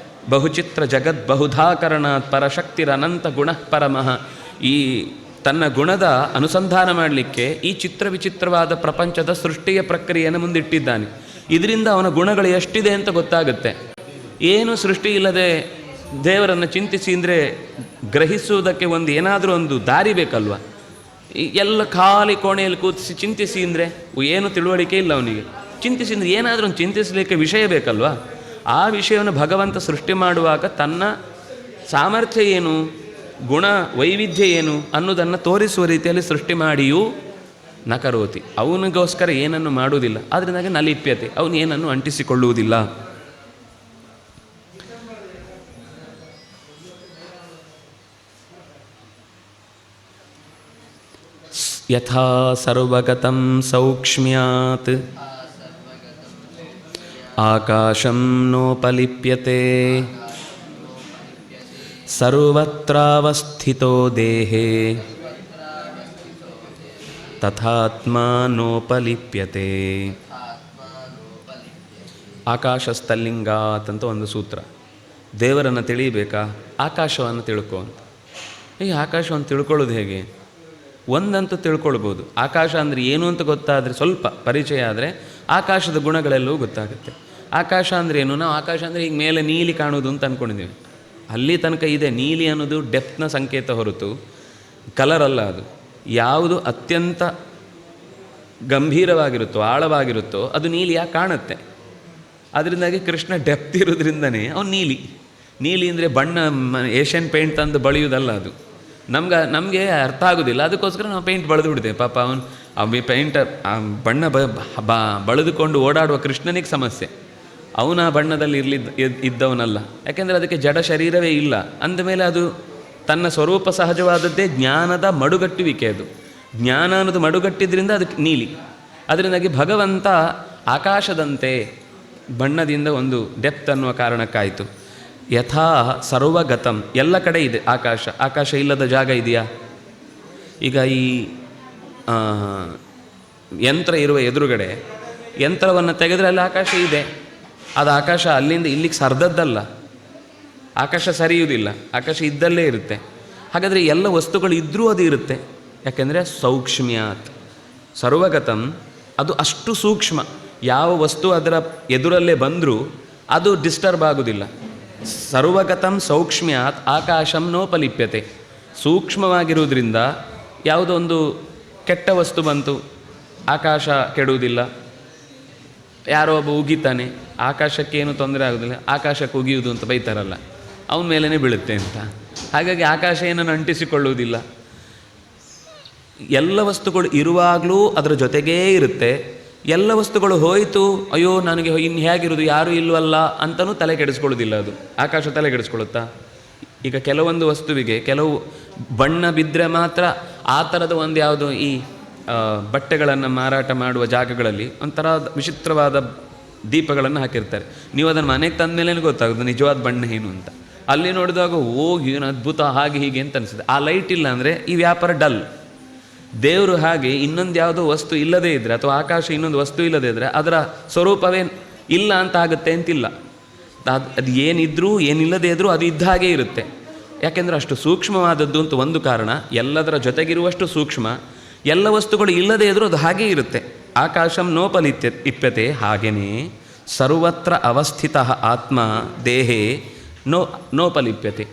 ಬಹುಚಿತ್ರ ಜಗತ್ ಬಹುಧಾಕರಣಾತ್ ಪರಶಕ್ತಿರನಂತ ಗುಣ ಪರಮಃ, ಈ ತನ್ನ ಗುಣದ ಅನುಸಂಧಾನ ಮಾಡಲಿಕ್ಕೆ ಈ ಚಿತ್ರ ವಿಚಿತ್ರವಾದ ಪ್ರಪಂಚದ ಸೃಷ್ಟಿಯ ಪ್ರಕ್ರಿಯೆಯನ್ನು ಮುಂದಿಟ್ಟಿದ್ದಾನೆ. ಇದರಿಂದ ಅವನ ಗುಣಗಳು ಎಷ್ಟಿದೆ ಅಂತ ಗೊತ್ತಾಗುತ್ತೆ. ಏನು ಸೃಷ್ಟಿ ಇಲ್ಲದೆ ದೇವರನ್ನು ಚಿಂತಿಸಿ ಅಂದರೆ ಗ್ರಹಿಸುವುದಕ್ಕೆ ಏನಾದರೂ ಒಂದು ದಾರಿ ಬೇಕಲ್ವ? ಎಲ್ಲ ಖಾಲಿ ಕೋಣೆಯಲ್ಲಿ ಕೂತಿಸಿ ಚಿಂತಿಸಿ ಅಂದರೆ ಏನು ತಿಳುವಳಿಕೆ ಇಲ್ಲ ಅವನಿಗೆ. ಚಿಂತಿಸಿ ಅಂದರೆ ಏನಾದರೂ ಒಂದು ಚಿಂತಿಸಲಿಕ್ಕೆ ವಿಷಯ ಬೇಕಲ್ವ? ಆ ವಿಷಯವನ್ನು ಭಗವಂತ ಸೃಷ್ಟಿ ಮಾಡುವಾಗ ತನ್ನ ಸಾಮರ್ಥ್ಯ ಏನು, ಗುಣ ವೈವಿಧ್ಯ ಏನು ಅನ್ನೋದನ್ನು ತೋರಿಸುವ ರೀತಿಯಲ್ಲಿ ಸೃಷ್ಟಿ ಮಾಡಿಯೂ ನಕರೋತಿ, ಅವನಿಗೋಸ್ಕರ ಏನನ್ನು ಮಾಡುವುದಿಲ್ಲ. ಅದರಿಂದಾಗಿ ನಲಿಪ್ಯತೆ, ಅವನು ಏನನ್ನು ಅಂಟಿಸಿಕೊಳ್ಳುವುದಿಲ್ಲ. ಯಥಾ ಸರ್ವಗತಂ ಸೌಕ್ಷ್ಮ್ಯಾತ್ ಆಕಾಶಂ ನೋಪಲಿಪ್ಯತೆ ಸರ್ವತ್ರಾವಸ್ಥಿತೋ ದೇಹೇ ತಥಾತ್ಮಾ ನೋಪಲಿಪ್ಯತೆ. ಆಕಾಶಸ್ಥಲಿಂಗಾತ್ ಅಂತ ಒಂದು ಸೂತ್ರ. ದೇವರನ್ನು ತಿಳಿಯಬೇಕಾ? ಆಕಾಶವನ್ನು ತಿಳ್ಕೊ ಅಂತ. ಈ ಆಕಾಶವನ್ನು ತಿಳ್ಕೊಳ್ಳೋದು ಹೇಗೆ? ಒಂದಂತೂ ತಿಳ್ಕೊಳ್ಬೋದು. ಆಕಾಶ ಅಂದರೆ ಏನು ಅಂತ ಗೊತ್ತಾದರೆ, ಸ್ವಲ್ಪ ಪರಿಚಯ ಆದರೆ ಆಕಾಶದ ಗುಣಗಳೆಲ್ಲವೂ ಗೊತ್ತಾಗುತ್ತೆ. ಆಕಾಶ ಅಂದರೆ ಏನು? ನಾವು ಆಕಾಶ ಅಂದರೆ ಈಗ ಮೇಲೆ ನೀಲಿ ಕಾಣೋದು ಅಂತ ಅಂದ್ಕೊಂಡಿದ್ದೀವಿ. ಅಲ್ಲಿ ತನಕ ಇದೆ. ನೀಲಿ ಅನ್ನೋದು ಡೆಪ್ತ್ನ ಸಂಕೇತ ಹೊರತು ಕಲರ್ ಅಲ್ಲ. ಅದು ಯಾವುದು ಅತ್ಯಂತ ಗಂಭೀರವಾಗಿರುತ್ತೋ, ಆಳವಾಗಿರುತ್ತೋ ಅದು ನೀಲಿಯಾಗಿ ಕಾಣುತ್ತೆ. ಅದರಿಂದಾಗಿ ಕೃಷ್ಣ ಡೆಪ್ತ್ ಇರೋದ್ರಿಂದನೇ ಅವನು ನೀಲಿ ಅಂದರೆ ಬಣ್ಣ ಏಷ್ಯನ್ ಪೇಂಟ್ ತಂದು ಬಳಿಯೋದಲ್ಲ. ಅದು ನಮಗೆ ಅರ್ಥ ಆಗೋದಿಲ್ಲ. ಅದಕ್ಕೋಸ್ಕರ ನಾವು ಪೇಂಟ್ ಬಳೆದು ಬಿಡ್ತೇವೆ. ಪಾಪ ಅವನು ಪೇಂಟ್ ಬಣ್ಣ ಬಳೆದುಕೊಂಡು ಓಡಾಡುವ ಕೃಷ್ಣನಿಗೆ ಸಮಸ್ಯೆ. ಅವನ ಬಣ್ಣದಲ್ಲಿ ಇದ್ದವನಲ್ಲ. ಯಾಕೆಂದರೆ ಅದಕ್ಕೆ ಜಡ ಶರೀರವೇ ಇಲ್ಲ. ಅಂದಮೇಲೆ ಅದು ತನ್ನ ಸ್ವರೂಪ ಸಹಜವಾದದ್ದೇ ಜ್ಞಾನದ ಮಡುಗಟ್ಟುವಿಕೆ. ಅದು ಜ್ಞಾನ ಅನ್ನೋದು ಮಡುಗಟ್ಟಿದ್ರಿಂದ ಅದಕ್ಕೆ ನೀಲಿ. ಅದರಿಂದಾಗಿ ಭಗವಂತ ಆಕಾಶದಂತೆ ಬಣ್ಣದಿಂದ ಒಂದು ಡೆಪ್ತ್ ಅನ್ನುವ ಕಾರಣಕ್ಕಾಯಿತು. ಯಥಾ ಸರ್ವಗತಂ, ಎಲ್ಲ ಕಡೆ ಇದೆ ಆಕಾಶ ಇಲ್ಲದ ಜಾಗ ಇದೆಯಾ? ಈಗ ಈ ಯಂತ್ರ ಇರುವ ಎದುರುಗಡೆ ಯಂತ್ರವನ್ನು ತೆಗೆದರೆ ಅಲ್ಲಿ ಆಕಾಶ ಇದೆ. ಅದು ಆಕಾಶ ಅಲ್ಲಿಂದ ಇಲ್ಲಿಗೆ ಸರ್ದದ್ದಲ್ಲ. ಆಕಾಶ ಸರಿಯುವುದಿಲ್ಲ, ಆಕಾಶ ಇದ್ದಲ್ಲೇ ಇರುತ್ತೆ. ಹಾಗಾದರೆ ಎಲ್ಲ ವಸ್ತುಗಳು ಇದ್ದರೂ ಅದು ಇರುತ್ತೆ. ಯಾಕೆಂದರೆ ಸೌಕ್ಷ್ಮ್ಯಾತ್ ಸರ್ವಗತಂ, ಅದು ಅಷ್ಟು ಸೂಕ್ಷ್ಮ. ಯಾವ ವಸ್ತು ಅದರ ಎದುರಲ್ಲೇ ಬಂದರೂ ಅದು ಡಿಸ್ಟರ್ಬ್ ಆಗೋದಿಲ್ಲ. ಸರ್ವಗತಂ ಸೌಕ್ಷ್ಮ್ಯಾತ್ ಆಕಾಶಂ ನೋಪಲಿಪ್ಯತೆ. ಸೂಕ್ಷ್ಮವಾಗಿರುವುದರಿಂದ ಯಾವುದೋ ಒಂದು ಕೆಟ್ಟ ವಸ್ತು ಬಂತು, ಆಕಾಶ ಕೆಡುವುದಿಲ್ಲ. ಯಾರೋ ಒಬ್ಬ ಉಗಿತಾನೆ, ಆಕಾಶಕ್ಕೇನು ತೊಂದರೆ ಆಗೋದಿಲ್ಲ. ಆಕಾಶಕ್ಕೆ ಉಗಿಯುವುದು ಅಂತ ಬೈತಾರಲ್ಲ, ಅವನ ಮೇಲೇ ಬೀಳುತ್ತೆ ಅಂತ. ಹಾಗಾಗಿ ಆಕಾಶ ಏನನ್ನು ಅಂಟಿಸಿಕೊಳ್ಳುವುದಿಲ್ಲ. ಎಲ್ಲ ವಸ್ತುಗಳು ಇರುವಾಗಲೂ ಅದರ ಜೊತೆಗೇ ಇರುತ್ತೆ. ಎಲ್ಲ ವಸ್ತುಗಳು ಹೋಯಿತು, ಅಯ್ಯೋ ನನಗೆ ಇನ್ನು ಹೇಗಿರೋದು, ಯಾರೂ ಇಲ್ವಲ್ಲ ಅಂತಲೂ ತಲೆ ಕೆಡಿಸ್ಕೊಳ್ಳೋದಿಲ್ಲ. ಅದು ಆಕಾಶ ತಲೆ ಕೆಡಿಸ್ಕೊಳ್ಳುತ್ತಾ? ಈಗ ಕೆಲವೊಂದು ವಸ್ತುವಿಗೆ ಕೆಲವು ಬಣ್ಣ ಬಿದ್ದರೆ ಮಾತ್ರ ಆ ಥರದ ಒಂದು ಯಾವುದೋ ಈ ಬಟ್ಟೆಗಳನ್ನು ಮಾರಾಟ ಮಾಡುವ ಜಾಗಗಳಲ್ಲಿ ಒಂಥರ ವಿಚಿತ್ರವಾದ ದೀಪಗಳನ್ನು ಹಾಕಿರ್ತಾರೆ. ನೀವು ಅದನ್ನು ಮನೆಗೆ ತಂದ ಮೇಲೆ ಗೊತ್ತಾಗೋದು ನಿಜವಾದ ಬಣ್ಣ ಏನು ಅಂತ. ಅಲ್ಲಿ ನೋಡಿದಾಗ ಓ ಏನು ಅದ್ಭುತ, ಹಾಗೆ ಹೀಗೆ ಅಂತ ಅನಿಸುತ್ತೆ. ಆ ಲೈಟ್ ಇಲ್ಲ ಅಂದರೆ ಈ ವ್ಯಾಪಾರ ಡಲ್. ದೇವರು ಹಾಗೆ ಇನ್ನೊಂದು ಯಾವುದೋ ವಸ್ತು ಇಲ್ಲದೇ ಇದ್ದರೆ, ಅಥವಾ ಆಕಾಶ ಇನ್ನೊಂದು ವಸ್ತು ಇಲ್ಲದೇ ಇದ್ದರೆ ಅದರ ಸ್ವರೂಪವೇ ಇಲ್ಲ ಅಂತ ಆಗುತ್ತೆ ಅಂತಿಲ್ಲ. ಅದು ಏನಿದ್ರೂ ಏನಿಲ್ಲದೇ ಇದ್ದರೂ ಅದು ಇದ್ದ ಹಾಗೆ ಇರುತ್ತೆ. ಯಾಕೆಂದರೆ ಅಷ್ಟು ಸೂಕ್ಷ್ಮವಾದದ್ದು ಅಂತ ಒಂದು ಕಾರಣ. ಎಲ್ಲದರ ಜೊತೆಗಿರುವಷ್ಟು ಸೂಕ್ಷ್ಮ. ಎಲ್ಲ ವಸ್ತುಗಳು ಇಲ್ಲದೇ ಇದ್ದರೂ ಅದು ಹಾಗೇ ಇರುತ್ತೆ. ಆಕಾಶಂ ಇಪ್ಯತೆ. ಹಾಗೆಯೇ ಸರ್ವತ್ರ ಅವಸ್ಥಿತ ಆತ್ಮ ದೇಹೇ ನೋಪಲಿಪ್ಯತೆ.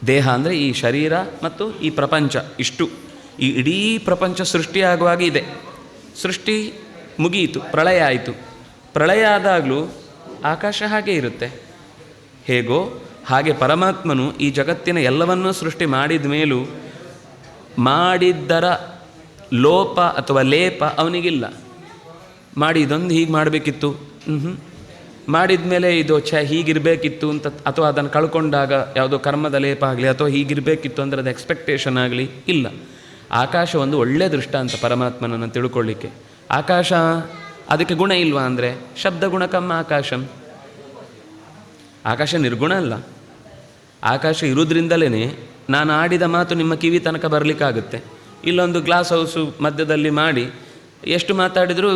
ದೇಹ ಅಂದರೆ ಈ ಶರೀರ ಮತ್ತು ಈ ಪ್ರಪಂಚ, ಇಷ್ಟು ಈ ಇಡೀ ಪ್ರಪಂಚ ಸೃಷ್ಟಿಯಾಗುವಾಗ ಇದೆ. ಸೃಷ್ಟಿ ಮುಗಿಯಿತು, ಪ್ರಳಯ ಆಯಿತು. ಪ್ರಳಯ ಆದಾಗಲೂ ಆಕಾಶ ಹಾಗೆ ಇರುತ್ತೆ. ಹೇಗೋ ಹಾಗೆ ಪರಮಾತ್ಮನು ಈ ಜಗತ್ತಿನ ಎಲ್ಲವನ್ನೂ ಸೃಷ್ಟಿ ಮಾಡಿದ ಮೇಲೂ ಮಾಡಿದ್ದರ ಲೋಪ ಅಥವಾ ಲೇಪ ಅವನಿಗಿಲ್ಲ. ಮಾಡಿ ಇದೊಂದು ಹೀಗೆ ಮಾಡಬೇಕಿತ್ತು, ಮಾಡಿದ ಮೇಲೆ ಇದು ಹೀಗಿರಬೇಕಿತ್ತು ಅಂತ, ಅಥವಾ ಅದನ್ನು ಕಳ್ಕೊಂಡಾಗ ಯಾವುದೋ ಕರ್ಮದ ಲೇಪ ಆಗಲಿ ಅಥವಾ ಹೀಗಿರಬೇಕಿತ್ತು ಅಂದರೆ ಅದು ಎಕ್ಸ್ಪೆಕ್ಟೇಷನ್ ಆಗಲಿ ಇಲ್ಲ. ಆಕಾಶ ಒಂದು ಒಳ್ಳೆಯ ದೃಷ್ಟಾಂತ ಪರಮಾತ್ಮನನ್ನು ತಿಳ್ಕೊಳ್ಳಿಕ್ಕೆ. ಆಕಾಶ ಅದಕ್ಕೆ ಗುಣ ಇಲ್ವಾ ಅಂದರೆ ಶಬ್ದ ಗುಣಕಮ್ಮ ಆಕಾಶಂ. ಆಕಾಶ ನಿರ್ಗುಣ ಅಲ್ಲ. ಆಕಾಶ ಇರುವುದರಿಂದಲೇ ನಾನು ಆಡಿದ ಮಾತು ನಿಮ್ಮ ಕಿವಿ ತನಕ ಬರಲಿಕ್ಕಾಗುತ್ತೆ. ಇಲ್ಲೊಂದು ಗ್ಲಾಸ್ ಹೌಸು ಮಧ್ಯದಲ್ಲಿ ಮಾಡಿ ಎಷ್ಟು ಮಾತಾಡಿದರೂ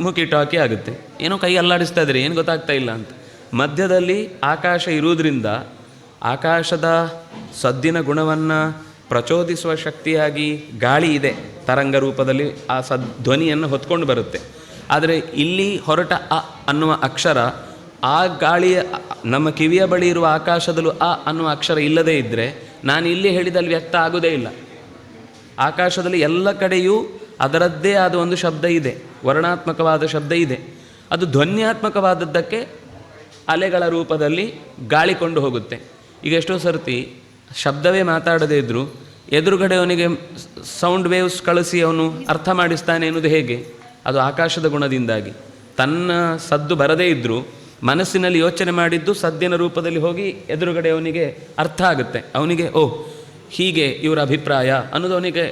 ಮೂಕಿ ಟಾಕಿ ಆಗುತ್ತೆ. ಏನೋ ಕೈ ಅಲ್ಲಾಡಿಸ್ತಾ ಇದ್ರಿ, ಏನು ಗೊತ್ತಾಗ್ತಾ ಇಲ್ಲ ಅಂತ. ಮಧ್ಯದಲ್ಲಿ ಆಕಾಶ ಇರುವುದರಿಂದ ಆಕಾಶದ ಸದ್ದಿನ ಗುಣವನ್ನು ಪ್ರಚೋದಿಸುವ ಶಕ್ತಿಯಾಗಿ ಗಾಳಿ ಇದೆ. ತರಂಗ ರೂಪದಲ್ಲಿ ಆ ಧ್ವನಿಯನ್ನು ಹೊತ್ಕೊಂಡು ಬರುತ್ತೆ. ಆದರೆ ಇಲ್ಲಿ ಹೊರಟ ಅ ಅನ್ನುವ ಅಕ್ಷರ, ಆ ಗಾಳಿಯ ನಮ್ಮ ಕಿವಿಯ ಬಳಿ ಇರುವ ಆಕಾಶದಲ್ಲೂ ಅ ಅನ್ನುವ ಅಕ್ಷರ ಇಲ್ಲದೇ ಇದ್ದರೆ ನಾನು ಇಲ್ಲಿ ಹೇಳಿದಲ್ಲಿ ವ್ಯಕ್ತ ಆಗೋದೇ ಇಲ್ಲ. ಆಕಾಶದಲ್ಲಿ ಎಲ್ಲ ಕಡೆಯೂ ಅದರದ್ದೇ ಆದ ಒಂದು ಶಬ್ದ ಇದೆ, ವರ್ಣಾತ್ಮಕವಾದ ಶಬ್ದ ಇದೆ. ಅದು ಧ್ವನ್ಯಾತ್ಮಕವಾದದ್ದಕ್ಕೆ ಅಲೆಗಳ ರೂಪದಲ್ಲಿ ಗಾಳಿ ಕೊಂಡು ಹೋಗುತ್ತೆ. ಈಗ ಎಷ್ಟೋ ಸರ್ತಿ ಶಬ್ದವೇ ಮಾತಾಡದೇ ಇದ್ದರೂ ಎದುರುಗಡೆ ಅವನಿಗೆ ಸೌಂಡ್ ವೇವ್ಸ್ ಕಳಿಸಿ ಅವನು ಅರ್ಥ ಮಾಡಿಸ್ತಾನೆ ಎನ್ನುವುದು ಹೇಗೆ? ಅದು ಆಕಾಶದ ಗುಣದಿಂದಾಗಿ. ತನ್ನ ಸದ್ದು ಬರದೇ ಇದ್ದರೂ ಮನಸ್ಸಿನಲ್ಲಿ ಯೋಚನೆ ಮಾಡಿದ್ದು ಸದ್ದಿನ ರೂಪದಲ್ಲಿ ಹೋಗಿ ಎದುರುಗಡೆ ಅವನಿಗೆ ಅರ್ಥ ಆಗುತ್ತೆ. ಅವನಿಗೆ ಓಹ್ ಹೀಗೆ ಇವರ ಅಭಿಪ್ರಾಯ ಅನ್ನೋದು ಅವನಿಗೆ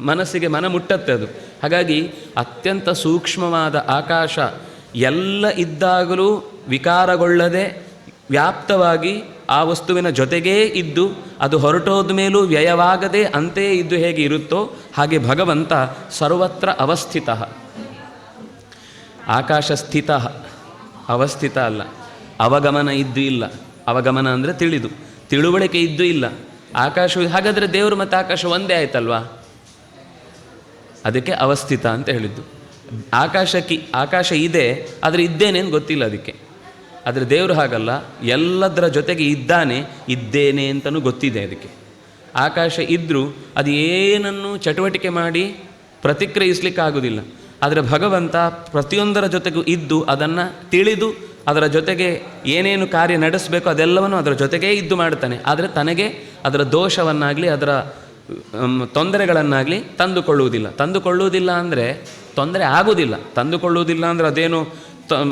ಮನಸ್ಸಿಗೆ ಮನ ಮುಟ್ಟತ್ತೆ ಅದು. ಹಾಗಾಗಿ ಅತ್ಯಂತ ಸೂಕ್ಷ್ಮವಾದ ಆಕಾಶ ಎಲ್ಲ ಇದ್ದಾಗಲೂ ವಿಕಾರಗೊಳ್ಳದೆ ವ್ಯಾಪ್ತವಾಗಿ ಆ ವಸ್ತುವಿನ ಜೊತೆಗೇ ಇದ್ದು ಅದು ಹೊರಟೋದ ಮೇಲೂ ವ್ಯಯವಾಗದೆ ಅಂತೆಯೇ ಇದ್ದು ಹೇಗೆ ಇರುತ್ತೋ ಹಾಗೆ ಭಗವಂತ ಸರ್ವತ್ರ ಅವಸ್ಥಿತ. ಆಕಾಶ ಸ್ಥಿತ, ಅವಸ್ಥಿತ ಅಲ್ಲ. ಅವಗಮನ ಇದ್ದು ಇಲ್ಲ. ಅವಗಮನ ಅಂದರೆ ತಿಳುವಳಿಕೆ ಇದ್ದು ಇಲ್ಲ. ಆಕಾಶ ಹಾಗಾದರೆ ದೇವರು ಮತ್ತು ಆಕಾಶ ಒಂದೇ ಆಯ್ತಲ್ವಾ? ಅದಕ್ಕೆ ಅವಸ್ಥಿತ ಅಂತ ಹೇಳಿದ್ದು. ಆಕಾಶ ಇದೆ, ಆದರೆ ಇದ್ದೇನೇನು ಗೊತ್ತಿಲ್ಲ ಅದಕ್ಕೆ. ಆದರೆ ದೇವರು ಹಾಗಲ್ಲ, ಎಲ್ಲದರ ಜೊತೆಗೆ ಇದ್ದೇನೆ ಅಂತಲೂ ಗೊತ್ತಿದೆ ಅದಕ್ಕೆ. ಆಕಾಶ ಇದ್ದರೂ ಅದು ಏನನ್ನು ಚಟುವಟಿಕೆ ಮಾಡಿ ಪ್ರತಿಕ್ರಿಯಿಸಲಿಕ್ಕಾಗೋದಿಲ್ಲ. ಆದರೆ ಭಗವಂತ ಪ್ರತಿಯೊಂದರ ಜೊತೆಗೂ ಇದ್ದು ಅದನ್ನು ತಿಳಿದು ಅದರ ಜೊತೆಗೆ ಏನೇನು ಕಾರ್ಯ ನಡೆಸಬೇಕೋ ಅದೆಲ್ಲವನ್ನು ಅದರ ಜೊತೆಗೇ ಇದ್ದು ಮಾಡ್ತಾನೆ. ಆದರೆ ತನಗೆ ಅದರ ದೋಷವನ್ನಾಗಲಿ ಅದರ ತೊಂದರೆಗಳನ್ನಾಗಲಿ ತಂದುಕೊಳ್ಳುವುದಿಲ್ಲ ಅಂದರೆ ತೊಂದರೆ ಆಗೋದಿಲ್ಲ. ತಂದುಕೊಳ್ಳುವುದಿಲ್ಲ ಅಂದರೆ ಅದೇನು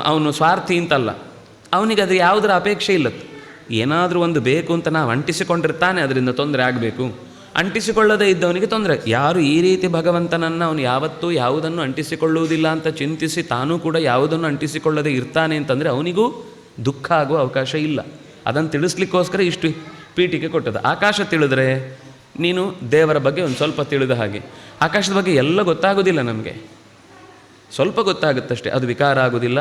ಅವನು ಸ್ವಾರ್ಥಿ ಅಂತಲ್ಲ, ಅವನಿಗೆ ಅದು ಯಾವುದರ ಅಪೇಕ್ಷೆ ಇಲ್ಲ. ಏನಾದರೂ ಒಂದು ಬೇಕು ಅಂತ ನಾವು ಅಂಟಿಸಿಕೊಂಡಿರ್ತಾನೆ, ಅದರಿಂದ ತೊಂದರೆ ಆಗಬೇಕು. ಅಂಟಿಸಿಕೊಳ್ಳದೇ ಇದ್ದವನಿಗೆ ತೊಂದರೆ. ಯಾರು ಈ ರೀತಿ ಭಗವಂತನನ್ನು ಅವನು ಯಾವತ್ತೂ ಯಾವುದನ್ನು ಅಂಟಿಸಿಕೊಳ್ಳುವುದಿಲ್ಲ ಅಂತ ಚಿಂತಿಸಿ ತಾನೂ ಕೂಡ ಯಾವುದನ್ನು ಅಂಟಿಸಿಕೊಳ್ಳದೆ ಇರ್ತಾನೆ ಅಂತಂದರೆ ಅವನಿಗೂ ದುಃಖ ಆಗುವ ಅವಕಾಶ ಇಲ್ಲ. ಅದನ್ನು ತಿಳಿಸ್ಲಿಕ್ಕೋಸ್ಕರ ಇಷ್ಟು ಪೀಠಿಕೆ ಕೊಟ್ಟದ್ದು. ಆಕಾಶ ತಿಳಿದ್ರೆ ನೀನು ದೇವರ ಬಗ್ಗೆ ಒಂದು ಸ್ವಲ್ಪ ತಿಳಿದ ಹಾಗೆ. ಆಕಾಶದ ಬಗ್ಗೆ ಎಲ್ಲ ಗೊತ್ತಾಗೋದಿಲ್ಲ ನಮಗೆ, ಸ್ವಲ್ಪ ಗೊತ್ತಾಗುತ್ತಷ್ಟೇ. ಅದು ವಿಕಾರ ಆಗೋದಿಲ್ಲ,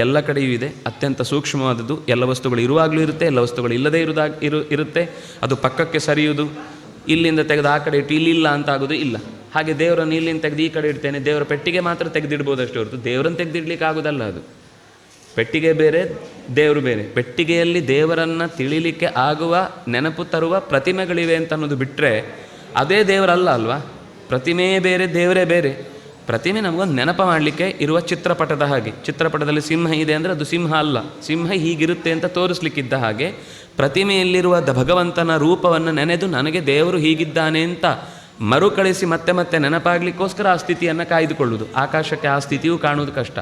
ಎಲ್ಲ ಕಡೆಯೂ ಇದೆ, ಅತ್ಯಂತ ಸೂಕ್ಷ್ಮವಾದದ್ದು. ಎಲ್ಲ ವಸ್ತುಗಳು ಇರುವಾಗಲೂ ಇರುತ್ತೆ, ಎಲ್ಲ ವಸ್ತುಗಳು ಇಲ್ಲದೇ ಇರುತ್ತೆ. ಅದು ಪಕ್ಕಕ್ಕೆ ಸರಿಯುವುದು, ಇಲ್ಲಿಂದ ತೆಗೆದು ಆ ಕಡೆ ಇಟ್ಟು ಇಲ್ಲಿಲ್ಲ ಅಂತ ಆಗೋದು ಇಲ್ಲ. ಹಾಗೆ ದೇವರನ್ನು ಇಲ್ಲಿಂದ ತೆಗೆದು ಈ ಕಡೆ ಇಡ್ತೇನೆ, ದೇವರ ಪೆಟ್ಟಿಗೆ ಮಾತ್ರ ತೆಗೆದಿಡ್ಬೋದಷ್ಟೇ ಹೊರತು ದೇವರನ್ನು ತೆಗೆದಿಡ್ಲಿಕ್ಕೆ ಆಗೋದಲ್ಲ. ಅದು ಪೆಟ್ಟಿಗೆ ಬೇರೆ, ದೇವರು ಬೇರೆ. ಪೆಟ್ಟಿಗೆಯಲ್ಲಿ ದೇವರನ್ನು ತಿಳಿಲಿಕ್ಕೆ ಆಗುವ ನೆನಪು ತರುವ ಪ್ರತಿಮೆಗಳಿವೆ ಅಂತ ಅನ್ನೋದು ಬಿಟ್ಟರೆ ಅದೇ ದೇವರಲ್ಲ ಅಲ್ವಾ. ಪ್ರತಿಮೆ ಬೇರೆ, ದೇವರೇ ಬೇರೆ. ಪ್ರತಿಮೆ ನಮಗೊಂದು ನೆನಪ ಮಾಡಲಿಕ್ಕೆ ಇರುವ ಚಿತ್ರಪಟದ ಹಾಗೆ. ಚಿತ್ರಪಟದಲ್ಲಿ ಸಿಂಹ ಇದೆ ಅಂದರೆ ಅದು ಸಿಂಹ ಅಲ್ಲ, ಸಿಂಹ ಹೀಗಿರುತ್ತೆ ಅಂತ ತೋರಿಸ್ಲಿಕ್ಕಿದ್ದ ಹಾಗೆ ಪ್ರತಿಮೆಯಲ್ಲಿರುವ ಭಗವಂತನ ರೂಪವನ್ನು ನೆನೆದು ನನಗೆ ದೇವರು ಹೀಗಿದ್ದಾನೆ ಅಂತ ಮರುಕಳಿಸಿ ಮತ್ತೆ ಮತ್ತೆ ನೆನಪಾಗಲಿಕ್ಕೋಸ್ಕರ ಆ ಸ್ಥಿತಿಯನ್ನು ಕಾಯ್ದುಕೊಳ್ಳುವುದು. ಆಕಾಶಕ್ಕೆ ಆ ಸ್ಥಿತಿಯೂ ಕಾಣುವುದು ಕಷ್ಟ